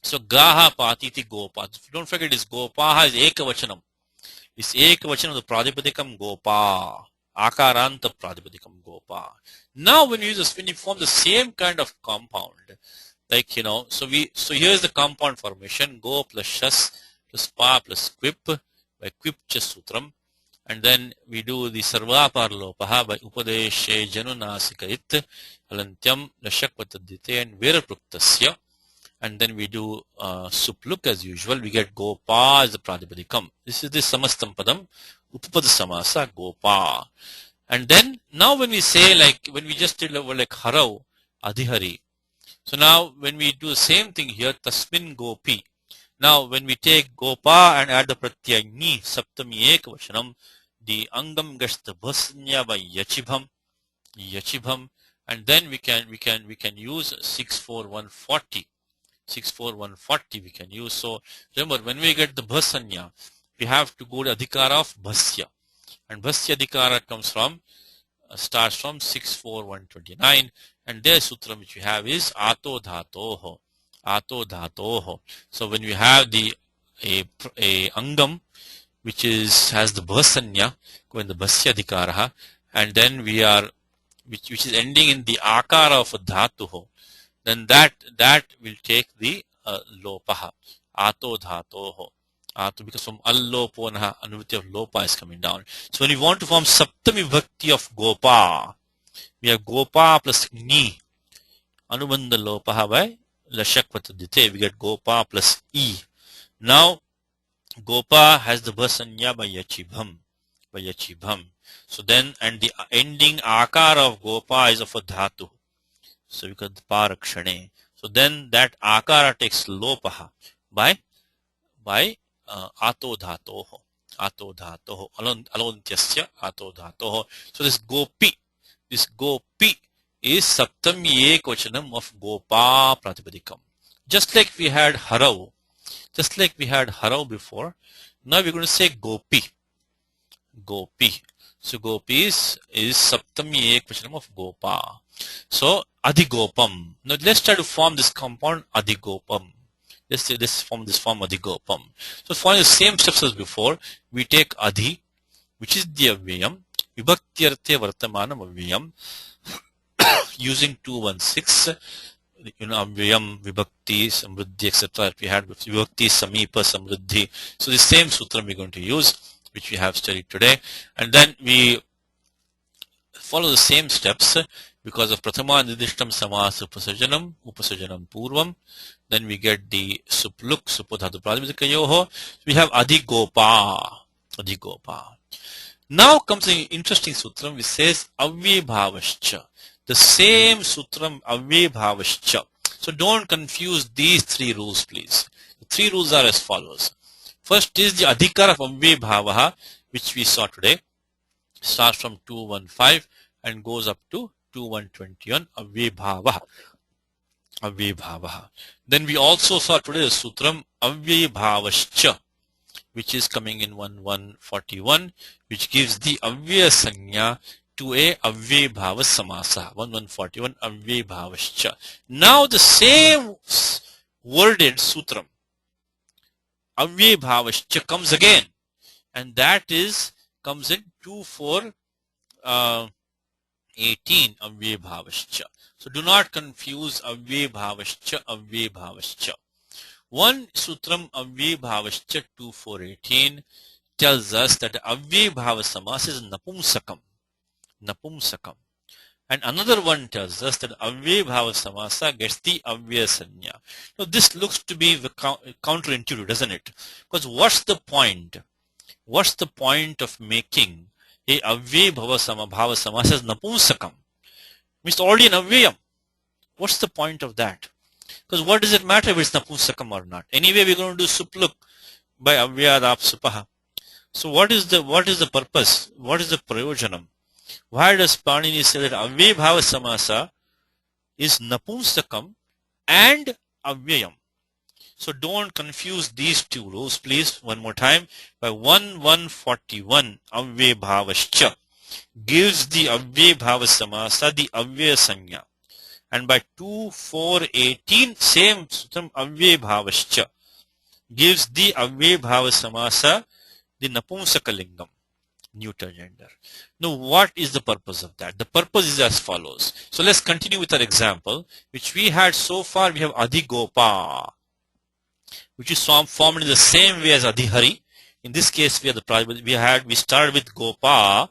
so gaha patiti gopa. Don't forget this gopaha is ekavachanam. This ekavachanam of the Pradipadikam gopa. Akaranta Pradipadikam gopa. Now when you form the same kind of compound, like so here's the compound formation: go plus shas plus pa plus quip by quip sutram, and then we do the sarvapar lopaha by upadeshe janunasikarit alantyam lashakvatadite and verapruktasya. And then we do supluk as usual. We get gopa as the pradipadikam. This is the samastam padam, upapada samasa, gopa. And then now when we say, like when we just did like harau, adhihari. So now when we do the same thing here, tasmin gopi. Now when we take gopa and add the pratyay ni, saptami ekavachanam, the angam gashta bhasnya by yachibham, and then we can use 64140. 64140 we can use. So remember, when we get the bhasanya, we have to go to adhikara of bhasya, and bhasya adhikara starts from 64129, and their sutra which we have is ato dhatoho. So when we have a angam which has the bhasanya, when the bhasya adhikara, and then we are which is ending in the akara of dhatuho, then that will take the lopaha, ato dhatoho. Because from allopo naha, anuviti of lopa is coming down. So when we want to form saptami bhakti of gopa, we have gopa plus ni, anubandha lopaha by lashakvatadite, we get gopa plus e. Now gopa has the bhasanya by yachibham. So then, and the ending akara of gopa is of a dhatu. So we got the parakshane. So then that akara takes lopaha by ato dhatoho. Alontyasya ato dhatoho. So this gopi is saptami ekvachanam of gopa pratipadikam. Just like we had harau before, now we're going to say gopi. So gopi is saptami ekvachanam of gopa. So adhigopam. Now let's try to form this compound adhigopam. Let's form this form adhigopam. So following the same steps as before, we take adhi, which is the avyayam, vibhaktyarthe vartamanam avyayam, using 216, avyayam, vibhakti, samruddhi, etc. We had with vibhakti, samipa, samruddhi. So the same sutra we're going to use, which we have studied today, and then we follow the same steps because of prathama nidishtam samasa upasajanam purvam. Then we get the supluk, supodhatu pradipikayoho. We have adhigopa. Now comes an interesting sutram which says avyabhavascha. The same sutram avyabhavascha. So don't confuse these three rules, please. The three rules are as follows. First is the adhikara of avyabhavaha, which we saw today. Starts from 215 and goes up to 2121 avyabhavaha. Then we also saw today the sutram avyabhavascha, which is coming in 1141, which gives the avyaya sanya to a avyabhava samasa. 1141 avyabhavascha. Now the same worded sutram avyabhavascha comes again, and that comes in 2418 avyabhavascha. So do not confuse avyabhavascha. One sutram avyabhavascha 2418 tells us that avyabhava samas is napumsakam. And another one tells us that Avyaya Bhava Samasa gets the Avyaya Sanya. Now this looks to be counterintuitive, doesn't it? Because what's the point? What's the point of making a Avyaya Bhava Samasa as Napunsakam? It's already an Avyayam. What's the point of that? Because what does it matter if it's Napunsakam or not? Anyway, we're going to do Supluk by Avyadap Supaha. So what is the purpose? What is the Prayojanam? Why does Panini say that Avyaya Bhava Samasa is Napunsakam and Avyayam? So don't confuse these two rules, please. One more time. By 1141, Avyaya Bhavascha gives the Avyaya Bhava Samasa the Avyaya Sanya. And by 2418, same Sutram Avyaya Bhavascha gives the Avyaya Bhava Samasa the Napumsakalingam, neuter gender. Now, what is the purpose of that? The purpose is as follows. So let's continue with our example, which we had so far. We have Adhigopa, which is formed in the same way as Adhihari. In this case, we started with Gopa,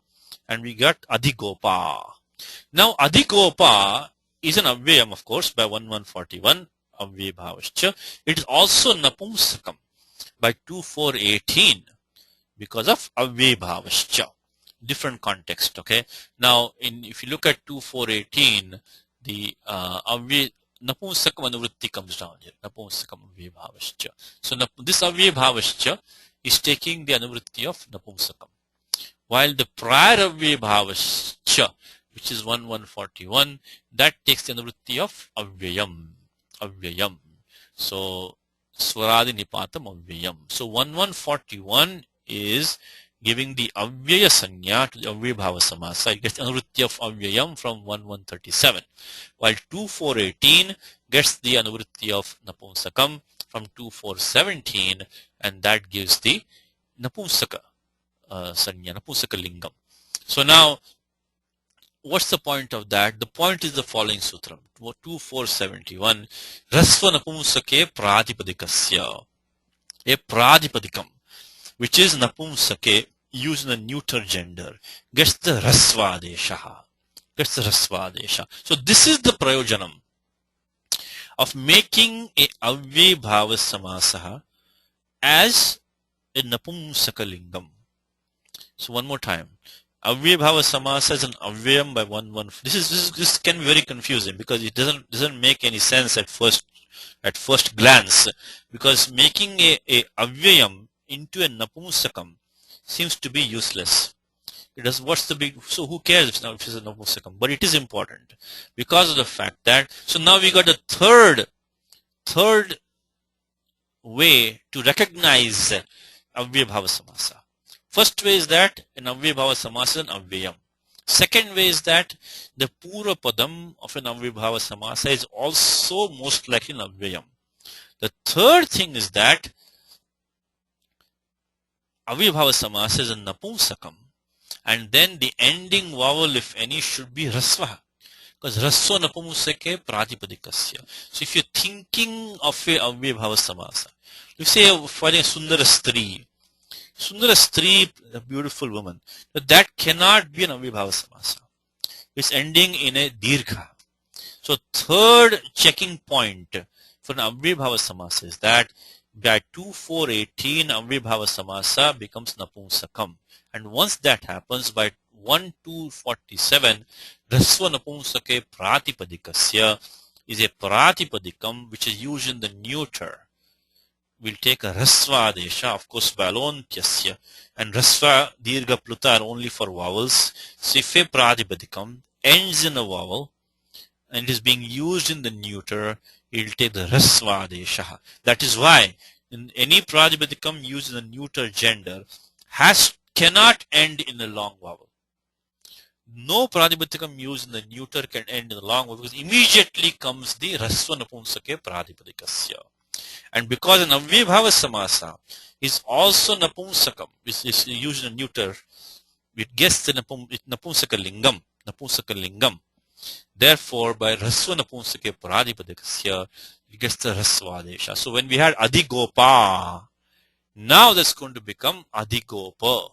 and we got Adhigopa. Now, Adhigopa is an Avyayam, of course, by 1141, Avyaya Bhavascha. It is also Napumsakam by 2418 because of Avyaya Bhavascha. Different context, okay? Now, if you look at 2418, the Napumsakam Anuvritti comes down here. Napumsakam Avyaya Bhavascha. So, this Avyaya Bhavascha is taking the Anuvritti of Napumsakam. While the prior Avyaya Bhavascha, which is 1141, that takes the Anuvritti of Avyayam. So, Swaradi Nipatam Avyayam. So, 1141 is giving the Avyaya Sanya to the Avyaya Bhava Samasa. It gets the Anuvritti of Avyayam from 1137. While 2418 gets the Anuvritti of Napumsakam from 2417, and that gives the Napumsaka Sanya, Napumsaka Lingam. So now, what's the point of that? The point is the following sutram, 2471. Rasva Napumsake Pratipadikasya. A Pratipadikam, which is Napumsake, used in a neuter gender, gets the Rasvadesha. So this is the Prayojanam of making a Avyaya Bhava Samasaha as a Napumsaka Lingam. So one more time. Avyaya Bhava Samasa is an Avyayam by 11. This can be very confusing because it doesn't make any sense at first glance, because making a Avyayam into a Napumsakam seems to be useless. So who cares if it's a Napumsakam? But it is important because of the fact that, so now we got a third way to recognize Avyaya Bhava Samasa. First way is that an Avyaya Bhava Samasa is an Avyayam. Second way is that the Pura Padam of an Avyaya Bhava Samasa is also most likely an Avyayam. The third thing is that Avyaya Bhava Samasa is a Napumsakam, and then the ending vowel, if any, should be Rasva, because Rasva Napumsake Pratipadikasya. So if you're thinking of a Avyaya Bhava Samasa, you say for a Sundara Stri, a beautiful woman, but that cannot be an Avyaya Bhava Samasa. It's ending in a Dirgha. So third checking point for an Avyaya Bhava Samasa is that by 2418 Avyaya Bhava Samasa becomes Napumsakam. And once that happens, by 1247, Rasva Napumsake Pratipadikasya is a Pratipadikam which is used in the neuter. We'll take a Rasva Adesha, of course, Valontyasya, and Rasva Dirgha Pluta are only for vowels. So if a Pratipadikam ends in a vowel and it is being used in the neuter, it will take the Rasva Adesha. That is why in any Pratipadikam used in the neuter gender cannot end in a long vowel. No Pratipadikam used in the neuter can end in a long vowel, because immediately comes the Rasva Napumsake Pratipadikasya. And because an Avyaya Bhava Samasa is also Napumsakam, is used in a neuter, it gets the Napumsaka Lingam. Therefore, by Rasva Napumsake Pratipadikasya, it gets the Rasvadesha. So when we had Adhigopa, now that's going to become Adhigopa,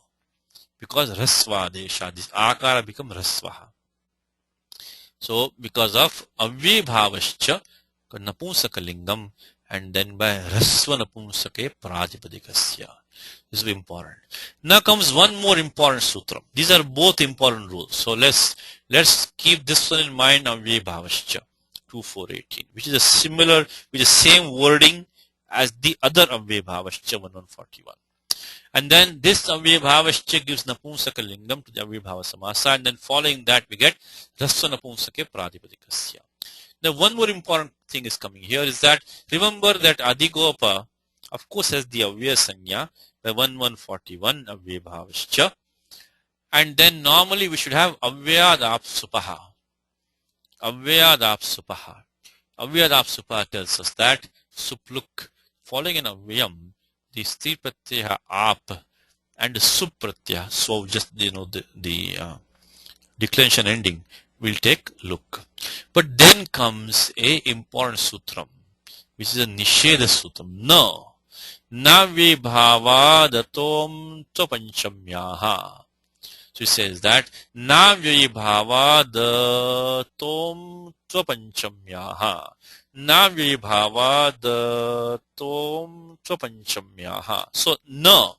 because Rasvadesha, this Akara become Rasvaha. So because of avyabhavascha napunsakalingam, and then by rasva napunsake pratipadikasya. This is important. Now comes one more important sutra. These are both important rules. So let's keep this one in mind. Avyabhavascha 2418, which is a similar, with the same wording as the other avyabhavascha 1141. And then this avyabhavascha gives napunsaka lingam to the avyabhava samasa, and then following that we get rasva napunsake pratipadikasya. Now one more important thing is coming here, is that remember that adigopa of course has the avyaya sanya by 1141 avyabhavascha, and then normally we should have avyadapsupaha. Avyadapsupaha. Avyadapsupaha tells us that supluk, following an avyam, the sti pratyaya ap and the sup pratyaya, so just the declension ending, will take look. But then comes a important sutram, which is a nisheda sutram. No. Na vibhavadatom to panchamyaha. So he says that na vibhavadatom to panchamyaha. Na vibhavadatom to panchamyaha. So no.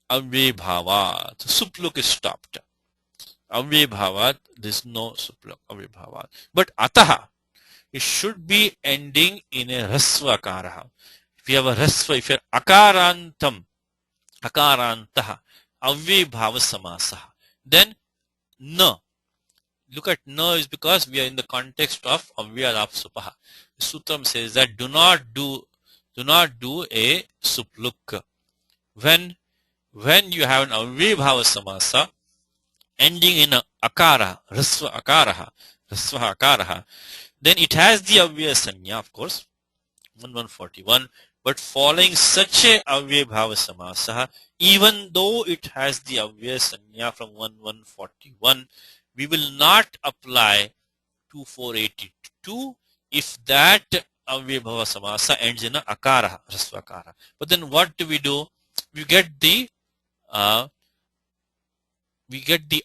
Avyabhava. The supluk is stopped. Avyabhavat, there is no supluk. Avyabhavat. But ataha, it should be ending in a rasva akara. If you have a rasva, if you are akarantam, akarantaha, avyabhava samasaha, then na. Look at na is because we are in the context of avyadapsupaha. The sutram says that do not do a supluk. When you have an avyabhava samasa ending in a akara, rasva akaraha, then it has the avyaya sanya, of course, 1141, but following such a avyabhava samasa, even though it has the avyaya sanya from 1141, we will not apply 2482 if that avyabhava samasa ends in a akara, rasva akara. But then what do? We get the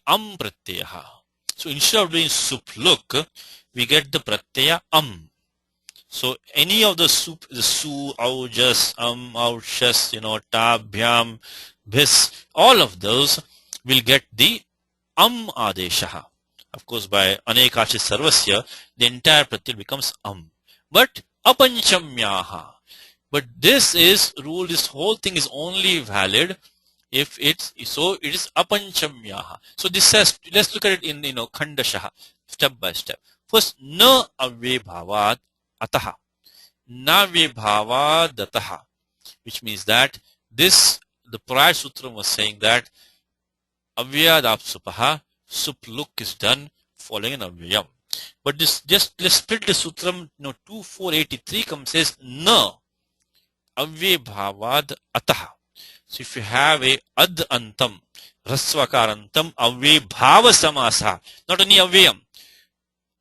pratyaya. So instead of doing supluk, we get the pratyaya So any of the su, aujas, aushas, ta, bhyam, bhis, all of those will get the adeshaha. Of course, by anekashi sarvasya, the entire pratyaya becomes But apanchamyaha. But this whole thing is only valid if it is apanchamyaha. So this says, let's look at it in khandashaha, step by step. First, na avyabhavat ataha, na avyabhavat dataha, which means that the prior sutram was saying that avyadapsupaha, supluk is done following an avyam. But let's split the sutram. 2483 comes, says na avyabhavad ataha. So if you have a ad antam, rasvakarantam, avyabhava samasa, not only avyam.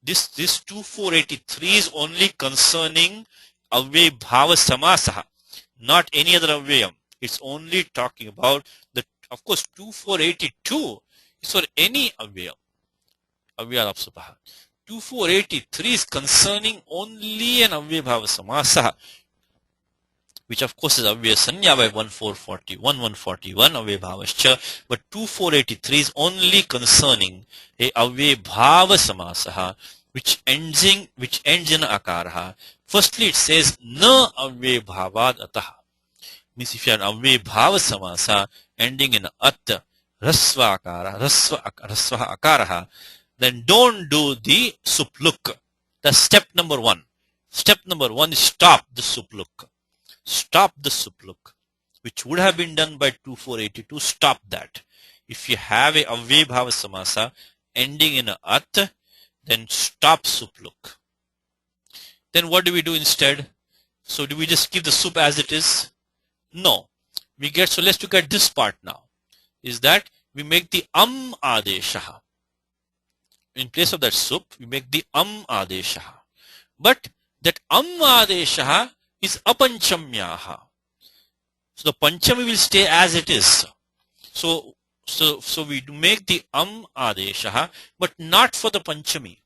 This 2483 is only concerning avyabhava samasa, not any other avyam. It's only talking about of course 2482 is for any avyam, avyadapsupaha. 2483 is concerning only an avyabhava samasa, which of course is avyaya sanya by 1141 avyabhavascha, but 2483 is only concerning a avyabhava samasaha, which ends in akaraha. Firstly, it says na avyabhavad ataha. Means if you have avyabhava samasa ending in at, rasva akaraha, then don't do the supluk. That's step number one. Step number one is stop the supluk. Stop the supluk, which would have been done by 2482. Stop that. If you have a avyabhava samasa ending in a at, then stop supluk. Then what do we do instead? So do we just keep the sup as it is? No. So let's look at this part now. Is that we make the adeshaha. In place of that sup, we make the adeshaha. But that adeshaha is apanchamyaha. So the panchami will stay as it is. So we make the adeshaha, but not for the panchami.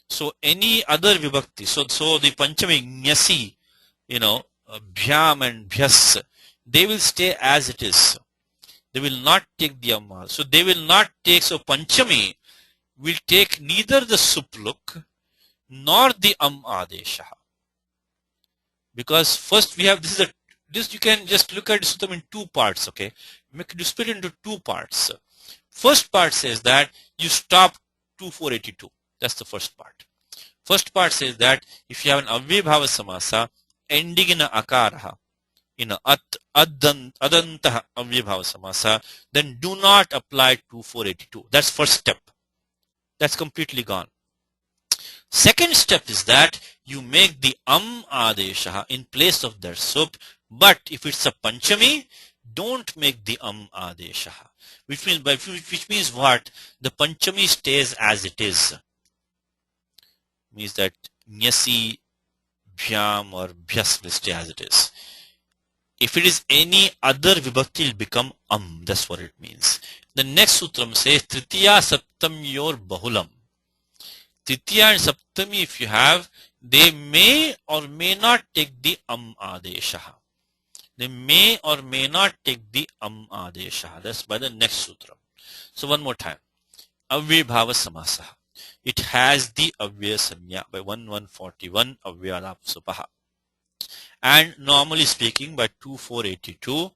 So any other vibhakti, so the Panchami, Nyasi, Bhyam and Bhyas, they will stay as it is. They will not take the Amma. So they will not take, so Panchami will take neither the Supluk nor the Adesha. Because first we have, this you can just look at Suttam in two parts, okay? You split it into two parts. First part says that you stop 2482. That's the first part. First part says that if you have an Avyabhava Samasa ending in a Akaraha, in a Adantaha Avyabhava Samasa, then do not apply 2482. That's first step. That's completely gone. Second step is that you make the Adesha in place of their sup, but if it's a Panchami, don't make the Adesha. Which means what? The Panchami stays as it is. Means that Nyasi, Bhyam or Bhyas will stay as it is. If it is any other vibhakti, it will become That's what it means. The next sutram says Tritiya Saptam Yor Bahulam. Tritiya and Saptami, if you have, they may or may not take the Adesha. They may or may not take the Adesha. That's by the next sutra. So one more time. Avyabhava Samasa. It has the Avyaya Sanya by 1141 Avyadapsupaha. And normally speaking by 2482,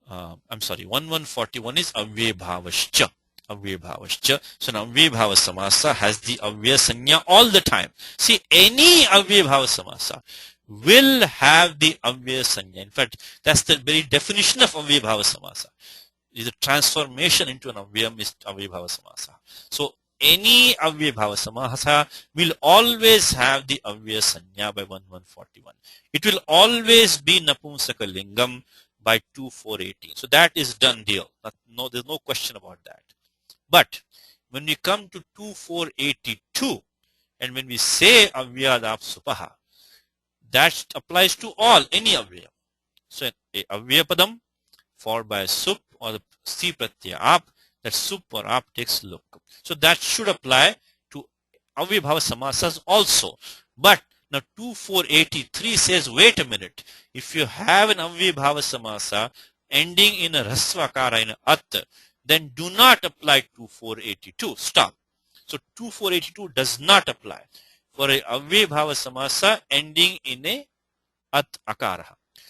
1141 is Avyabhavascha. Avyabhavascha. So now Avyabhava Samasa has the Avyaya Sanya all the time. See, any Avyabhava Samasa will have the Avyaya Sanya. In fact, that's the very definition of Avyabhava Samasa. Is a transformation into an Avyabhava Samasa. So any Avyabhava Samasa will always have the Avyaya Sanya by 1141. It will always be Napumsaka Lingam by 2418. So that is done deal. No, there's no question about that. But when we come to 2482 and when we say Avyadapsupaha, that applies to all, any Avyaya. So a Avyapadam followed by a sup or the C pratyaya ap, that sup or ap takes look. So that should apply to Avyabhava Samasas also. But now 2483 says, wait a minute, if you have an Avyabhava Samasa ending in a Rasvakara, in a At, then do not apply 2482. Stop. So 2482 does not apply for a Avyabhava Samasa ending in a At Akara.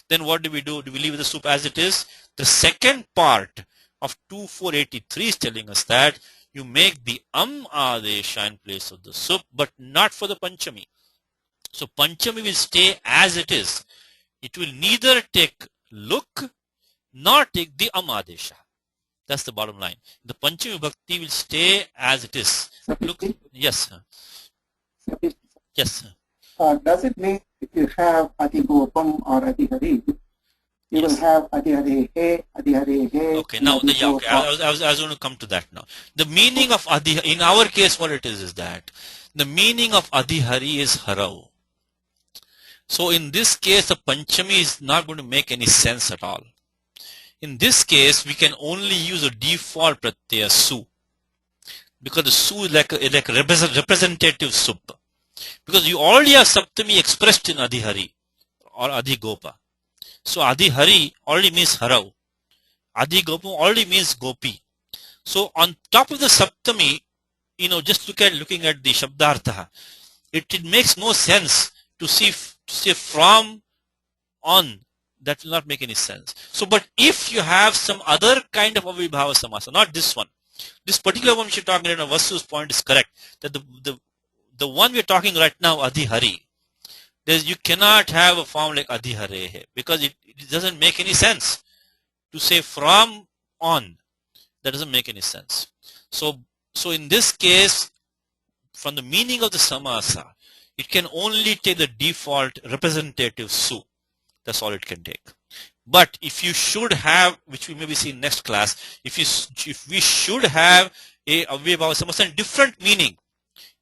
Then what do we do? Do we leave the sup as it is? The second part of 2483 is telling us that you make the Adesha in place of the sup, but not for the Panchami. So Panchami will stay as it is. It will neither take look nor take the Adesha. That's the bottom line. The Panchami Bhakti will stay as it is. Look, yes. Yes. Does it mean if you have Adhigopam or Adhihari, you will have Adhihari He, Adhihari He? Okay, now I was going to come to that now. The meaning of Adhihari, in our case what it is that the meaning of Adhihari is Harau. So in this case the Panchami is not going to make any sense at all. In this case we can only use a default pratyaya Su, because the Su is like a representative sup. Because you already have Saptami expressed in Adhihari or Adhigopa. So Adhihari already means Harau. Adhigopam already means Gopi. So on top of the Saptami, just looking at the Shabdartha, it makes no sense to say from on. That will not make any sense. So, but if you have some other kind of Avyabhava Samasa, not this one, this particular one which you're talking about, Vasu's point is correct, that the one we're talking right now, Adhihari, you cannot have a form like Adhihare, because it doesn't make any sense to say from on. That doesn't make any sense. So in this case, from the meaning of the Samasa, it can only take the default representative Su. That's all it can take. But if you should have, which we maybe see in next class, if we should have a Avyabhava Samasa different meaning,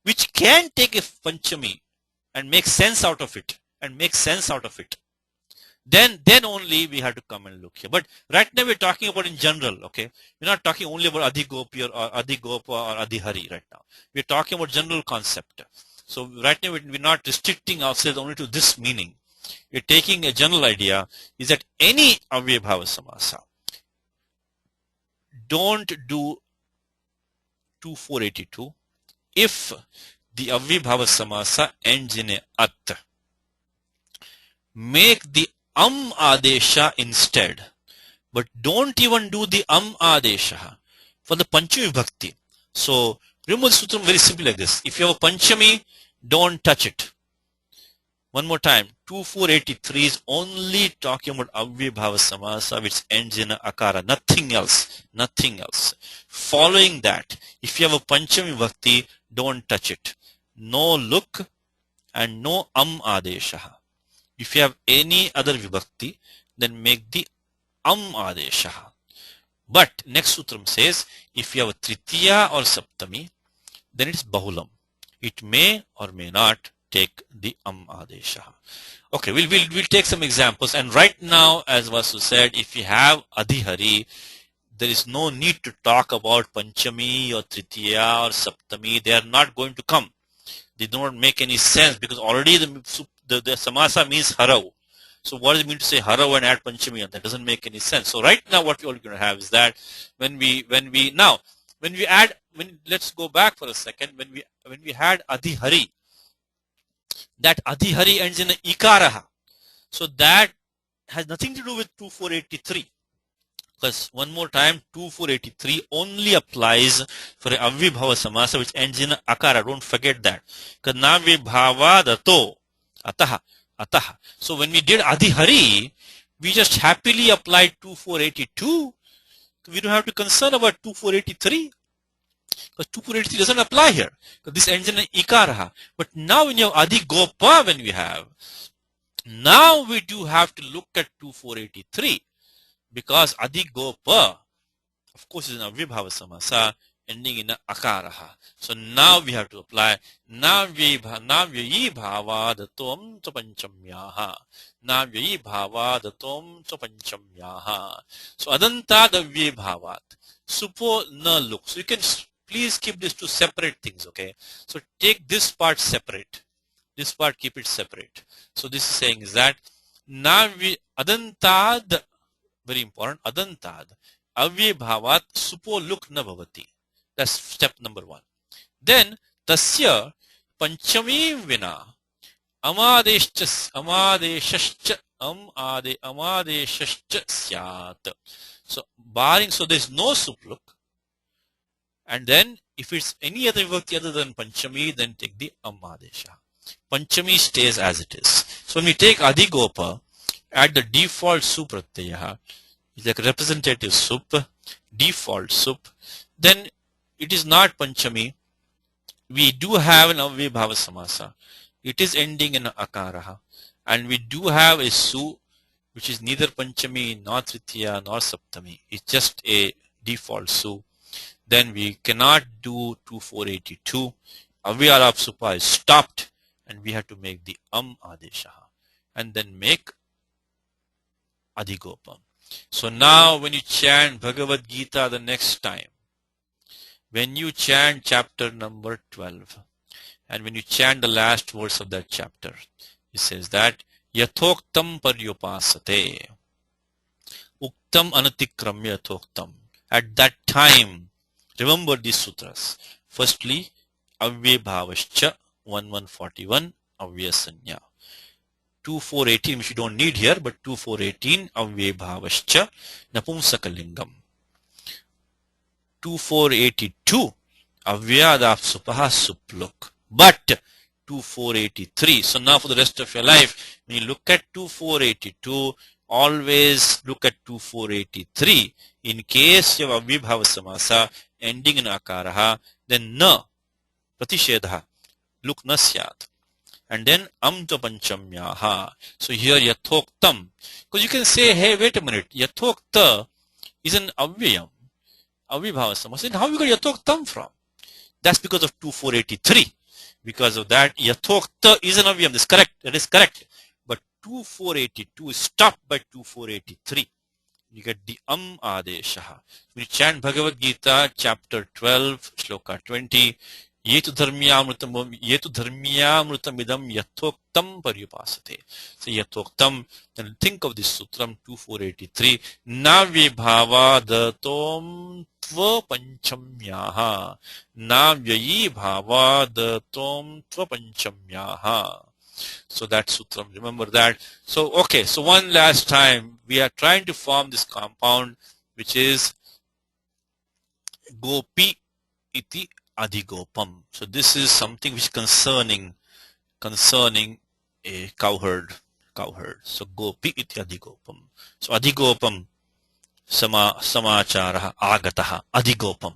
which can take a Panchami and make sense out of it, then only we have to come and look here. But right now we're talking about in general, okay? We're not talking only about Adhigopi or Adhigopa or Adhihari right now. We're talking about general concept. So right now we're not restricting ourselves only to this meaning. We're taking a general idea is that any Avyabhava Samasa, don't do 2482 if the Avyabhava Samasa ends in a at. Make the adesha instead, but don't even do the adesha for the Panchami Bhakti. So remove the sutram very simply like this. If you have a Panchami, don't touch it. One more time, 2483 is only talking about Avyabhava Samasa which ends in a akara, nothing else, nothing else. Following that, if you have a Panchami Bhakti, don't touch it. No look and no adesha. If you have any other vibhakti, then make the adesha. But next sutram says, if you have a tritiya or saptami, then it's bahulam. It may or may not take the adesha. Okay, we'll take some examples. And right now, as Vasu said, if you have adhihari, there is no need to talk about panchami or tritiya or saptami. They are not going to come. They do not make any sense because already the samasa means harav. So what does it mean to say harav and add panchami? That doesn't make any sense. So right now what we're going to have is that let's go back for a second. When we had adhihari, that adhihari ends in a ikaraha. So that has nothing to do with 2483. Because one more time, 2483 only applies for a Avyabhava Samasa which ends in akara. Don't forget that. Because Navyabhava dato ataha. So when we did Adhihari, we just happily applied 2482. We don't have to concern about 2483. Because 2483 doesn't apply here. Because this ends in an ikaraha. But now when you have Adhigopa, now we do have to look at 2483. Because Adhigopa, of course, is an Avyabhava Samasa ending in a akaraha. So now we have to apply Navyayi bhava datom to panchamyaha. Navyayi bhava datom to panchamyaha. So Adanta Davye bhavat. Supo na look. So you can please keep these two separate things, okay? So take this part separate. This part keep it separate. So this is saying is that Adantad, very important, Adantad Avye bhavat supo look na bhavati. That's step number one. Then tasya panchami vina amadeshascha syat. So barring, so there is no supluk. And then if it's any other vibhakti other than panchami, then take the amadesha. Panchami stays as it is. So when we take Adhigopa, at the default sup pratyaya, it's like representative sup, default sup, then it is not panchami. We do have an Avyabhava Samasa. It is ending in akaraha. And we do have a su, which is neither panchami, nor tritiya, nor saptami. It's just a default su. Then we cannot do 2482. Avyalap supa is stopped, and we have to make the adesha. And then make Adhigopa. So now when you chant Bhagavad Gita the next time, when you chant chapter number 12, and when you chant the last verse of that chapter, it says that Yathoktam paryopasate Uktam anatikramya yathoktam. At that time, remember these sutras. Firstly, Avyabhavascha 1141 Avyasanya. 2418, which you don't need here, but 2418 Avyabhavascha Napumsakalingam. 2482 Avyadap Supaha Supluk. But 2483. So now for the rest of your life, when you look at 2482, always look at 2483. In case you have Avyabhava Samasa ending in Akaraha, then na Pratishedha. Look na syat. And then amta panchamyaha. So here yathoktam. Because you can say, hey, wait a minute, yathokta is an avyayam. Avyabhava Samasa. How you got yathoktam from? That's because of 2483. Because of that, yathokta is an avyayam. That's correct. That is correct. But 2482 is stopped by 2483. You get the adesha. When you chant Bhagavad Gita, chapter 12, shloka 20, yetu dharmyamrutam idam yathoktam paryupasate. So yathoktam, then think of this sutram 2483. Navye bhava datom tva panchamyaha. Navyayi bhava datom tva panchamyaha. So that sutram, remember that. So okay, so one last time, we are trying to form this compound which is gopi iti adhigopam. So this is something which is concerning a cowherd. So gopi iti adhigopam. So adhigopam samachara agataha adhigopam.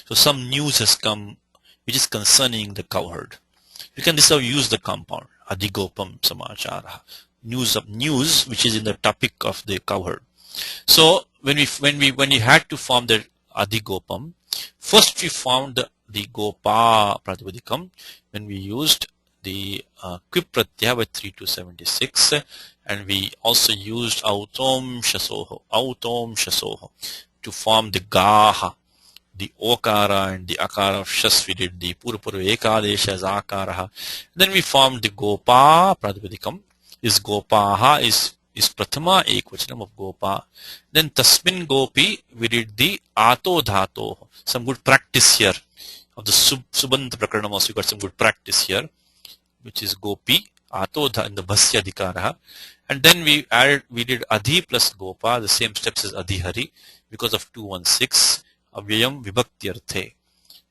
So some news has come which is concerning the cowherd. You can this how you use the compound adhigopam samachara, news which is in the topic of the cowherd. So when you had to form the adhigopam, first we found the gopa pratipadikam when we used the quip pratyaya with 3 to 76, and we also used autom shasoho to form the gaha, the okara and the akara of shas. We did the purupuru ekadesha as akaraha. Then we formed the gopa pratipadikam. Is gopaha is prathama ekvachanam of gopa. Then tasmin gopi we did the ato dhato. Some good practice here of the subant prakaranam also. We got some good practice here, which is gopi ato dha in the bhasya adhikaraha. And then we did adhi plus gopa, the same steps as adhihari, because of 216. Avyayam vibhaktyarthe.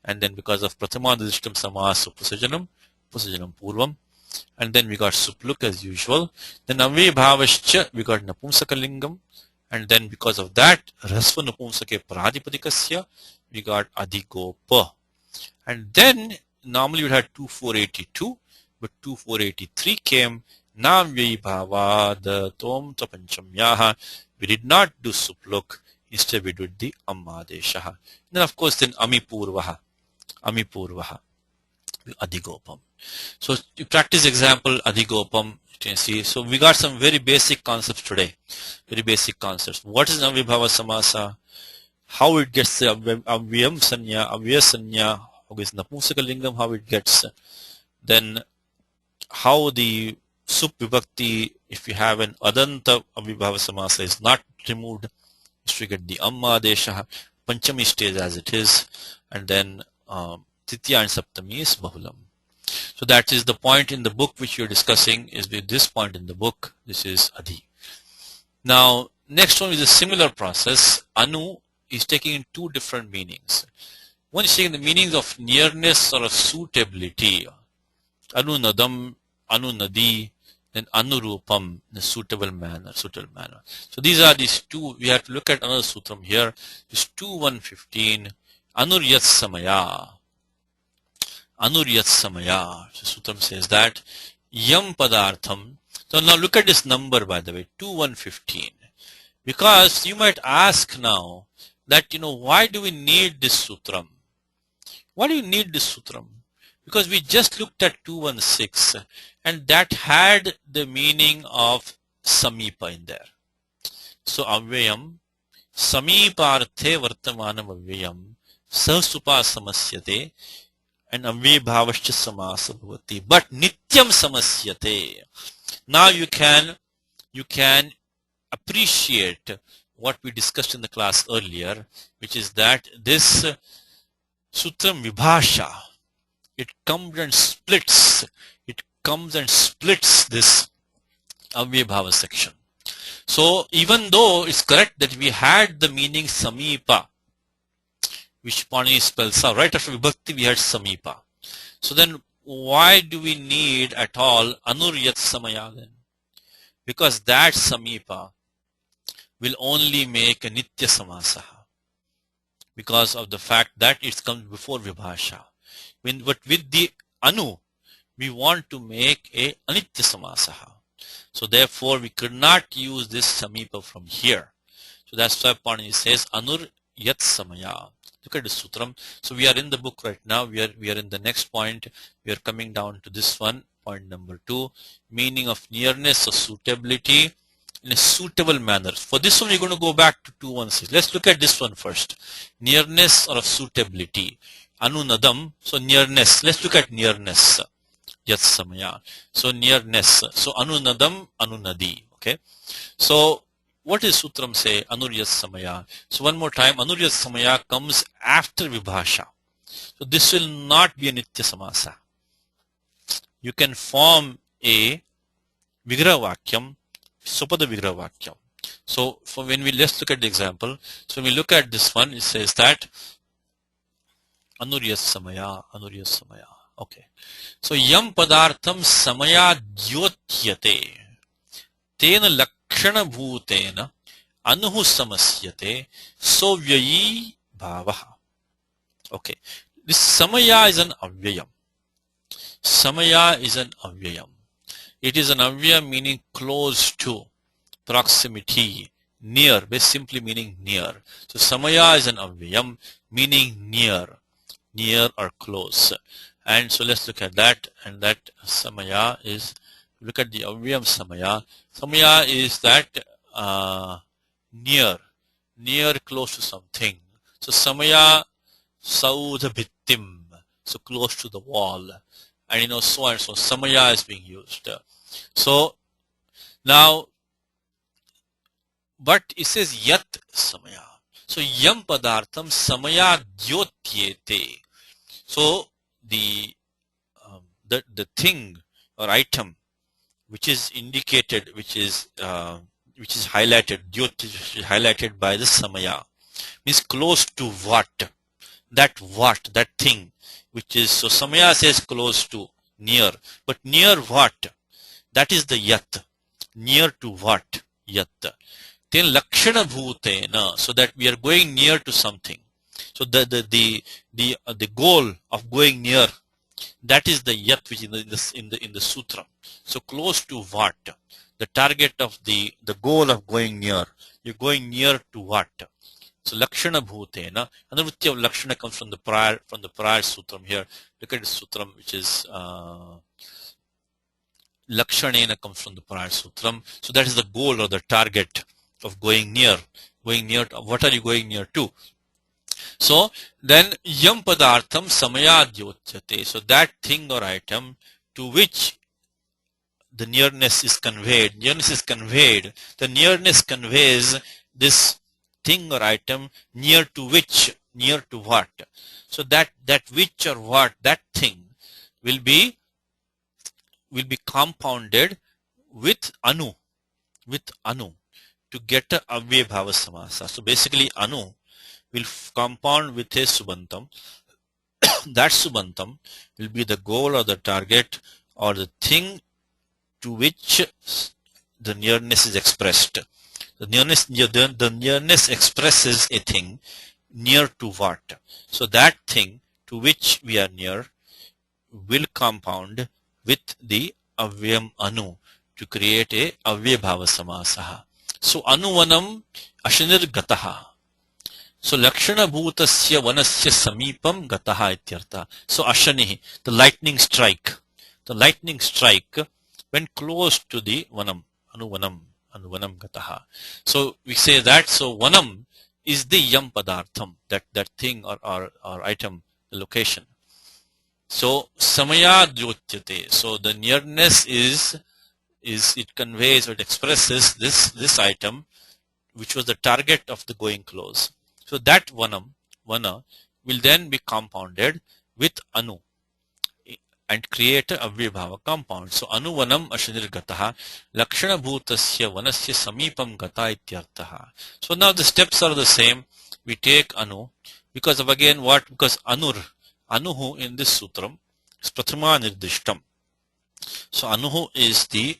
And then because of prathamadishtam samas upasajanam purvam. And then we got supluk as usual. Then avyabhavascha we got napumsakalingam. And then because of that rasva napumsake pradipadikasya we got adhigopa. And then normally we had 2482, but 2483 came navyabhava the tom tapanchamyaha. We did not do supluk. Instead we did the ammadeshaha. Then of course then amipurvaha adhigopam. So you practice example adhigopam, you can see. So we got some very basic concepts today. Very basic concepts. What is avyabhava samasa? How it gets the avyam sanya, avya sanya, how is napumsakalingam, how it gets. Then how the sup vibhakti, if you have an adanta avyabhava samasa, is not removed. We get the ammadesha, panchami stays as it is, and then titya and saptami is bahulam. So that is the point in the book which you're discussing, is with this point in the book. This is adhi. Now next one is a similar process. Anu is taking in two different meanings. One is taking the meanings of nearness or of suitability. Anu nadam, anu nadi, then anurupam, in a suitable manner. So these are these two. We have to look at another sutram here. This 2115, anuryat samaya. So sutram says that yam padartham. So now look at this number, by the way, 2115. Because you might ask now that, why do we need this sutram? Why do you need this sutram? Because we just looked at 216 and that had the meaning of samipa in there. So avyayam samiparthe vartamanam avyayam sasupa samasyate and avyabhavascha samasa bhavati. But nityam samasyate. Now you can appreciate what we discussed in the class earlier, which is that this sutram vibhasha, it comes and splits this avyabhava section. So even though it's correct that we had the meaning samipa, which Pani spells out, right after vibhakti we had samipa. So then why do we need at all anuryat samaya then? Because that samipa will only make a nitya samasaha, because of the fact that it comes before vibhasha. But with the anu, we want to make a anitya samasaha. So therefore we could not use this samipa from here. So that's why Pani says anur yat samaya. Look at the sutram. So we are in the book right now. We are in the next point. We are coming down to this one. Point number 2, meaning of nearness or suitability in a suitable manner. For this one, we're going to go back to 216. Let's look at this one first. Nearness or of suitability. Anunadam. So nearness. Let's look at nearness. Yat samaya. So nearness. So anunadam, anunadi. Okay. So what is Sutram say? Anuryat samaya. So one more time, Anuryat samaya comes after vibhasha. So this will not be a nitya samasa. You can form a vigraha vakyam, sopada vigraha vakyam. So for when we, let's look at the example. So when we look at this one, it says that Anuryat samaya, Anuryat samaya. Okay. So yam padartham samaya dyotyate tena lakshana bhutena anuhu samasyate sovyayi bhavaha. Okay. This samaya is an avyayam. Samaya is an avyayam. It is an avyayam meaning close to, proximity, near, simply meaning near. So samaya is an avyayam meaning near, near or close. And so let's look at that. And that samaya is, look at the avyayam samaya. Samaya is that near, close to something. So samaya saudha bhittim, so close to the wall. And so and so, samaya is being used. So now, but it says yat samaya. So yam padartham samaya dyotyete. So the thing or item which is indicated, which is highlighted, highlighted by the samaya, means close to what? That thing, which is, so samaya says close to, near, but near what? That is the yat. Near to what? Yat. Then lakshana bhutena, so that we are going near to something. So the goal of going near, that is the yat which is in the sutra. So close to what? The target of the goal of going near. You're going near to what? So lakshana bhutena. Anurvritya of lakshana comes from the prior sutram here. Look at the sutram which is lakshanena, comes from the prior sutram. So that is the goal or the target of going near. Going near to, what are you going near to? So then yam padartham samaya dyotyate. So that thing or item to which the nearness is conveyed. Nearness is conveyed. The nearness conveys this thing or item near to which, near to what? So that which or what, that thing will be compounded with anu to get a avyaya bhava samasa. So basically anu will compound with a subantam. That subantam will be the goal or the target or the thing to which the nearness is expressed. The nearness expresses a thing near to what? So that thing to which we are near will compound with the avyam anu to create a avyaya bhava samasaha. So anuvanam ashanir gataha. So lakshana bhutasya vanasya samipam gataha ityartha. So ashanihi, the lightning strike. The lightning strike when close to the vanam, anuvanam gataha. So we say that, so vanam is the yam padartham, that thing or item, the location. So samaya dyotyate. So the nearness is it conveys or it expresses this item which was the target of the going close. So that vana will then be compounded with anu and create a avyaya bhava compound. So anuvanam ashanir gataha lakshana bhutasya vanasya samipam gata ityartaha. So now the steps are the same. We take anu because of again what? Because anuhu in this sutram is prathama nirdishtam. So anuhu is the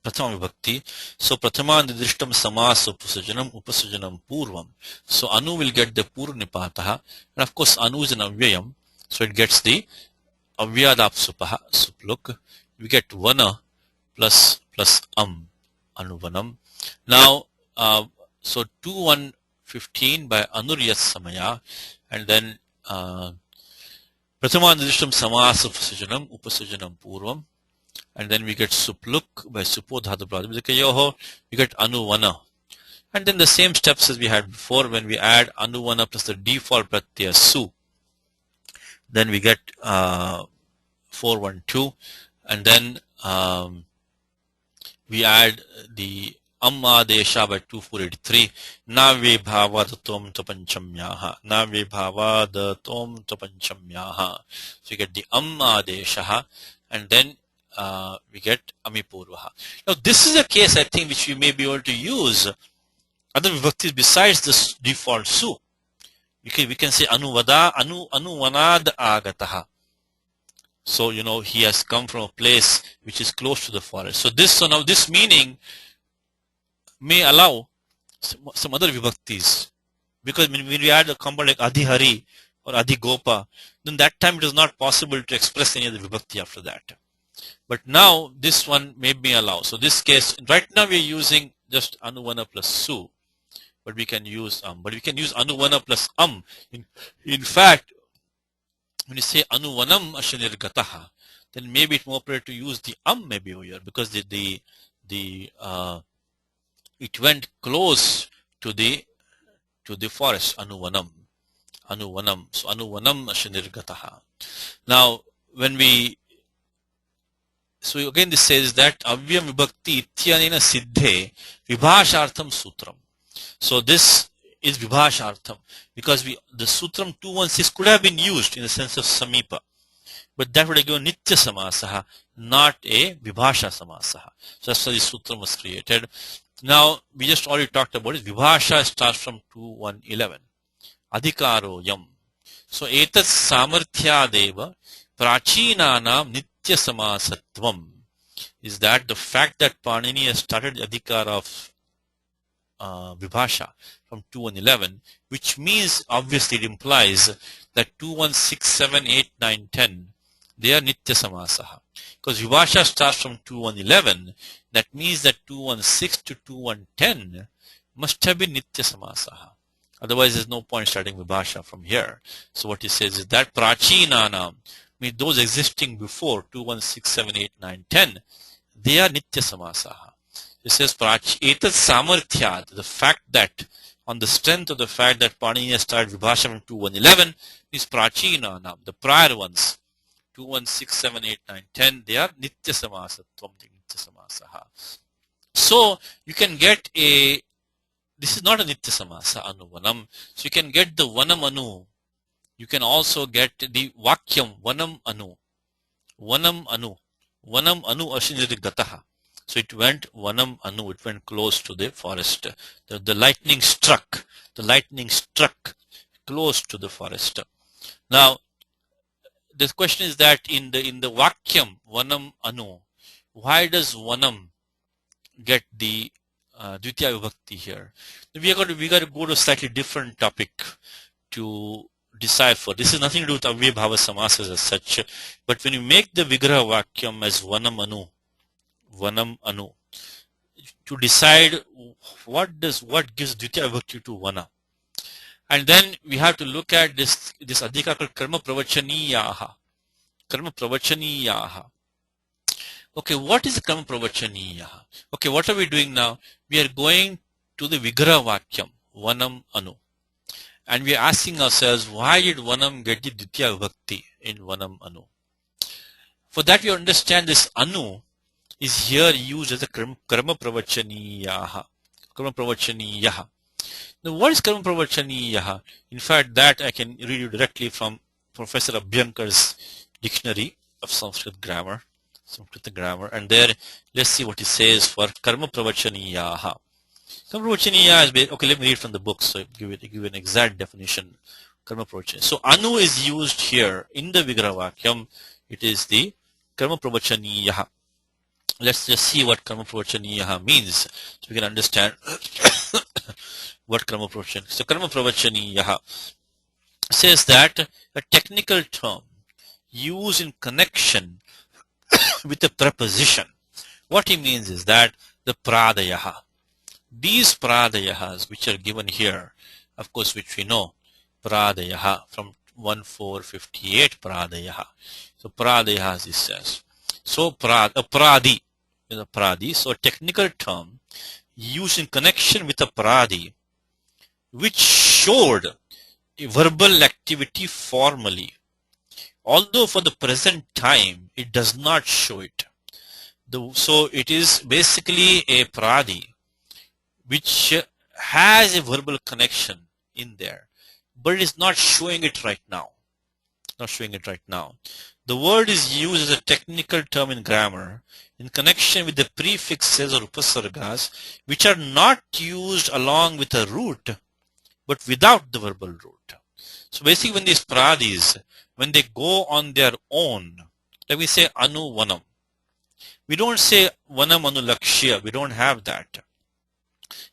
prathama vibhakti. So prathama nirdishtam samas upasajanam purvam. So anu will get the purva nipataha, and of course anu is an avyayam, so it gets the avyadap supaha supluk. We get vana plus anuvanam. Now so 2-1-15 by anuryat samaya, and then prathama nirdishtam samas upasajanam purvam. and then we get supluk by supo dhatu pradipikayoho, we get anuvana. And then the same steps as we had before, when we add anuvana plus the default pratyaya su, then we get 412, and then we add the Ammadesha by 2483. Nave bhavadatom tapanchamyaha. Nave bhavadatom tapanchamyaha. So you get the Ammadesha, and then we get Amipurvaha. Now this is a case, I think, which we may be able to use other vibhaktis besides this default su. We can say anuvanad agataha. So he has come from a place which is close to the forest. So now this meaning may allow some other vibhaktis, because when we add a compound like adhihari or adhigopa, then that time it is not possible to express any other vibhakti after that. But now this one may allow. So this case, right now we are using just anuvana plus su, but we can use but we can use anuvana plus in fact, when you say anuvanam ashanirgataha, then maybe it's more appropriate to use the maybe over here, because the it went close to the forest. Anuvanam. So anuvanam ashanirgataha. Now so again this says that avyam vibhakti ityanena siddhe vibhashartham sutram. So this is vibhashartham, because the sutram 216 could have been used in the sense of samipa, but that would have given nitya samasaha, not a vibhasha samasaha. So that's why the sutram was created. Now we just already talked about it. Vibhasha starts from 2-1-11. Adhikaro yam. So etat samarthyadeva prachinanam nitya samasatvam is that the fact that Panini has started the adhikara of vibhasha from 2-1-11, which means obviously it implies that 2-1-6, 7, 8, 9, 10 they are nitya samasaha. Because vibhasha starts from 2-1-11, that means that 2-1-6 to 2-1-10 must have been nitya samasaha. Otherwise there's no point starting vibhasha from here. So what he says is that prachinanam, means those existing before 2-1-6, 7, 8, 9, 10, they are nitya samasaha. It says etat samarthyat, the fact that on the strength of the fact that Panini started vibhasha from 2-1-11 is prachinanam, the prior ones 2-1-6, 7, 8, 9, 10, they are nitya samasatvam, nitya samasaha. So you can get this is not a nitya samasa anuvanam. So you can get the vanam anu. You can also get the vakyam vanam anu. Vanam anu. Vanam anu ashinirigataha. So it went vanam anu. It went close to the forest. The lightning struck. The lightning struck close to the forest. Now the question is that in the vakyam vanam anu, why does vanam get the dvitiya vibhakti here? We got to go to a slightly different topic to decipher. This is nothing to do with avya bhava samasas as such, but when you make the vigraha vakyam as vanam anu, to decide what gives dvitiya vibhakti to vana, and then we have to look at this adhika called karma pravachaniyaha. Okay, what is karma pravachaniyaha? Okay, what are we doing now? We are going to the vigraha vakyam vanam anu, and we are asking ourselves, why did vanam get the dvitiya vibhakti in vanam anu? For that we understand this anu is here used as a karma pravachaniyaha. Now what is karma pravachaniyaha? In fact, that I can read you directly from Professor Abhyankar's dictionary of Sanskrit grammar, and there let's see what he says for karma pravachaniyaha. Karma pravachaniyaha is okay. Let me read from the book, so give an exact definition. Karma pravachaniyaha. So anu is used here in the vigraha vakyam. It is the karma pravachaniyaha. Let's just see what karma pravachaniyaha means, so we can understand what karma pravachaniyaha. So karma pravachaniyaha says that a technical term used in connection with a preposition. What he means is that the pradayaha, these pradayahas which are given here, of course, which we know, pradayaha from 1458 pradayaha. So pradayahas, he says. So apradi is apradi. So a technical term used in connection with apradi, which showed a verbal activity formally, although for the present time it does not show it. So it is basically a pradi which has a verbal connection in there, but it is not showing it right now. Not showing it right now. The word is used as a technical term in grammar in connection with the prefixes or upasargas, which are not used along with a root, but without the verbal root. So basically, when these pradis, when they go on their own, let me say anu vanam. We don't say vanam anulakshya. We don't have that.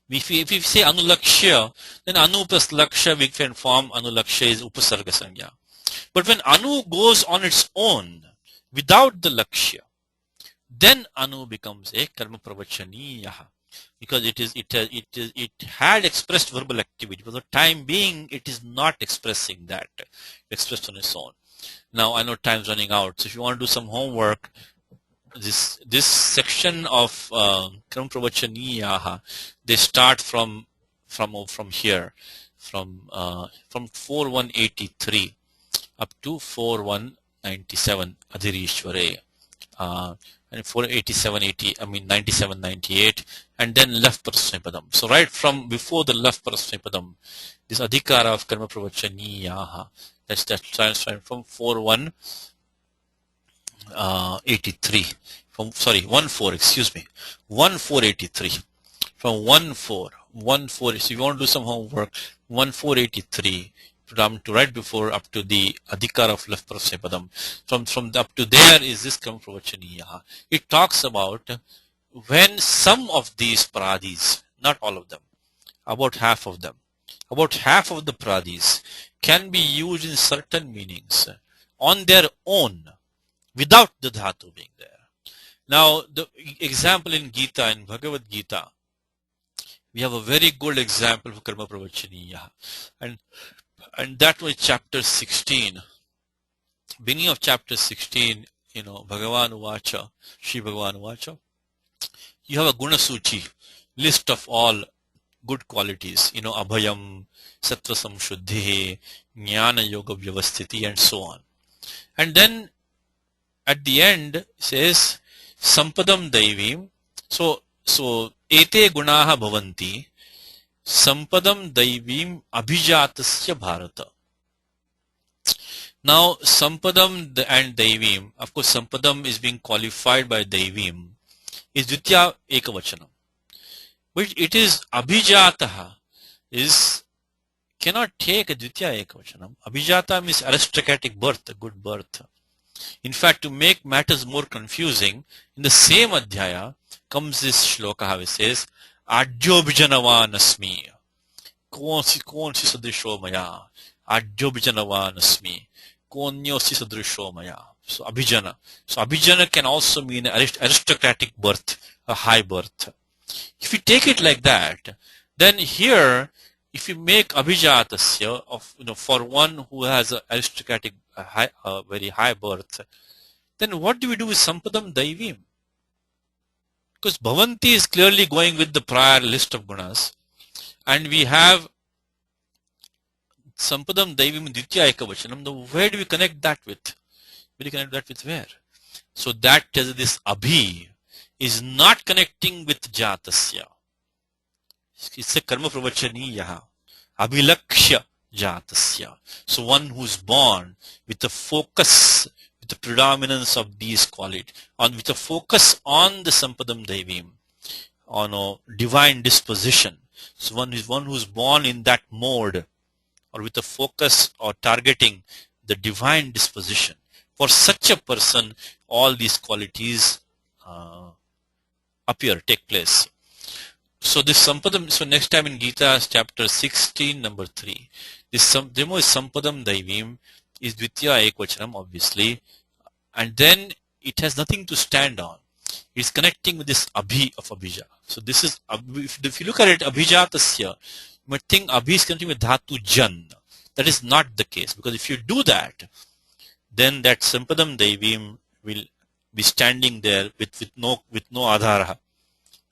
If we say anulakshya, then anu plus lakshya we can form anulakshya is upasarga sanya. But when anu goes on its own without the lakshya, then anu becomes a karma pravachaniyaha, because it had expressed verbal activity. For the time being, it is not expressing that, expressed on its own. Now I know time's running out, so if you want to do some homework, this section of karma pravachaniyaha, they start from here, from 4183 up to 4197 adhirishware, and 97 98, and then left parasmapadam. So right from before the left parasmapadam, this adhikara of karma pravachaniyaha, that's transferred from 4183, from 1483, from 14. So if you want to do some homework, 1483 to right before up to the adhikara of left parasmapadam, from up to there is this karma pravachaniyaha. It talks about when some of these pradis, not all of them, about half of them, about half of the pradis can be used in certain meanings on their own without the dhatu being there. Now the example in Gita, in Bhagavad Gita, we have a very good example for karma pravachaniyaha, and that was chapter 16. Beginning of chapter 16, Bhagavan Uvacha, Shri Bhagavan Uvacha, you have a guna suchi, list of all good qualities, abhayam, sattva samshuddhi, jnana yoga vyavasthiti, and so on. And then at the end it says sampadam daivim. So ete gunaha bhavanti sampadam daivim abhijatasya bharata. Now sampadam and daivim, of course sampadam is being qualified by daivim, is dvitya ekavachanam, but it is abhijataha, is cannot take a dvitya ekavachanam. Abhijata means aristocratic birth, a good birth. In fact, to make matters more confusing, in the same adhyaya comes this shloka, how it says, Ajyobhijanavan asmi. Kaun si sadrisho maya. Ajyobhijanavan asmi. Konyo si sadrisho maya. So abhijana. So abhijana can also mean aristocratic birth, a high birth. If you take it like that, then here, if you make abhijatasya of for one who has an aristocratic, very high birth, then what do we do with sampadam daivim? Because bhavanti is clearly going with the prior list of gunas, and we have sampadam daivim dvitya ekavachanam. Now where do we connect that with? Where do we connect that with where? So that tells this abhi is not connecting with jatasya. It's a karma pravachaniyaha, abhilakshya jatasya. So one who's born with the focus, with the predominance of these qualities, with a focus on the sampadam daivim, on a divine disposition. So one who's born in that mode, or with a focus or targeting the divine disposition. For such a person, all these qualities take place. So this sampadam, so next time in Gita chapter 16 number 3, this demo is sampadam daivim, is dvitya ekvachanam obviously, and then it has nothing to stand on. It's connecting with this abhi of abhija. So this is, if you look at it, abhijatasya, you might think abhi is connecting with dhatu jan. That is not the case, because if you do that, then that sampadam daivim will be standing there with no adhara.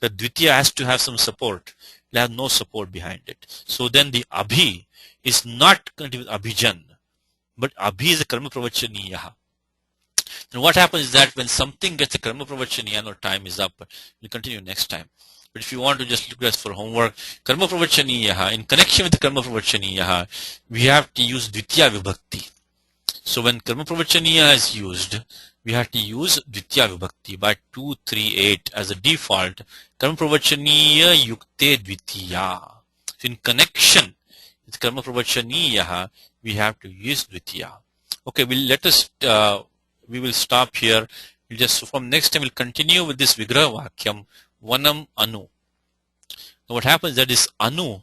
The dvitiya has to have some support. It has no support behind it. So then the abhi is not connected with abhijan, but abhi is a karma pravachaniya. Then what happens is that when something gets a karma pravachaniya, no, time is up. We'll continue next time. But if you want to just look at this for homework, karma pravachaniya, in connection with the karma pravachaniya, we have to use dvitiya vibhakti. So when karma pravachaniya is used, we have to use dvitiya vibhakti by 238 as a default. Karma pravachaniya yukte dvitiya. So in connection with karma pravachaniya, we have to use dvitiya. Okay, we will stop here. We'll just, from next time, we'll continue with this vigraha vakyam, vanam anu. Now what happens that this anu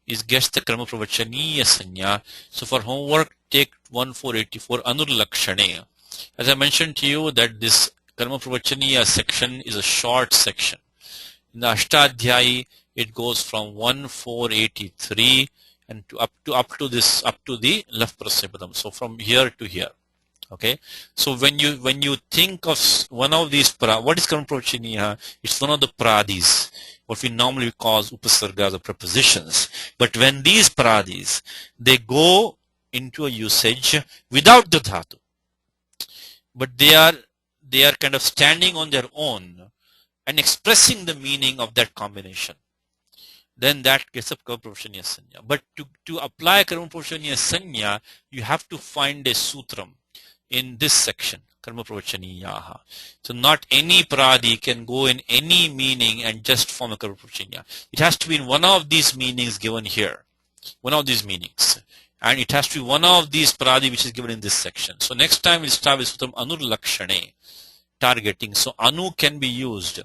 gets the karma pravachaniya sanya. So for homework, take 1484 anur lakshane. As I mentioned to you that this karma pravachaniya section is a short section. In the Ashtadhyayi, it goes from 1483 and up to the left prasapadam. So from here to here. Okay, so when you think of one of these what is karma pravachaniya? It's one of the pradis, what we normally call upasargas or prepositions. But when these pradis, they go into a usage without the dhatu, but they are kind of standing on their own and expressing the meaning of that combination, then that gets a karma pravachaniya sanya. But to apply karma pravachaniya sanya, you have to find a sutram in this section, karma pravachaniyaha. So not any pradi can go in any meaning and just form a karma pravachaniya. It has to be in one of these meanings given here, one of these meanings, and it has to be one of these pradi which is given in this section. So next time we'll start with sutram anur lakshane, targeting. So anu can be used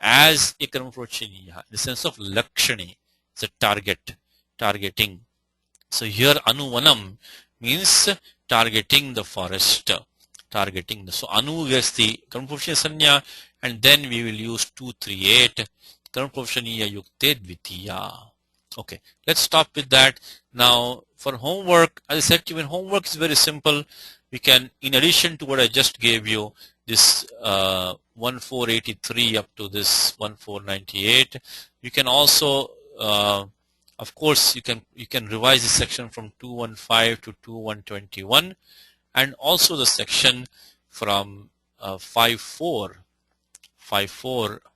as a karma pravachaniya in the sense of lakshane, it's a targeting. So here anu vanam means targeting the forest, so anu gets the karma pravachaniya sanya, and then we will use 238 karma pravachaniya yukte dvitiya. Okay, let's stop with that. Now for homework, as I said to you, homework is very simple. We can, in addition to what I just gave you, this 1483 up to this 1498, you can also of course, you can revise this section from 215 to 2121, and also the section from 54.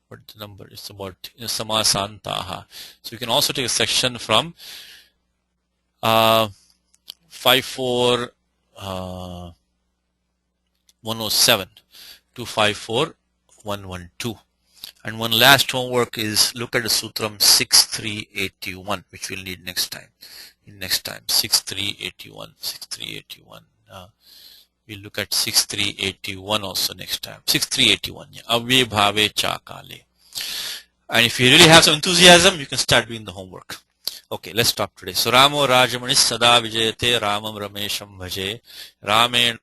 What the number is about samasantaha. So you can also take a section from 54 107 to 54 112. And one last homework is look at the sutram 6381, which we'll need next time. 6381. We'll look at 6381 also next time. 6381. Avye bhave chakale. And if you really have some enthusiasm, you can start doing the homework. Okay, let's stop today. So Ramo Rajamanis Sada Vijayate Ramam Ramesham Bhaje Ramen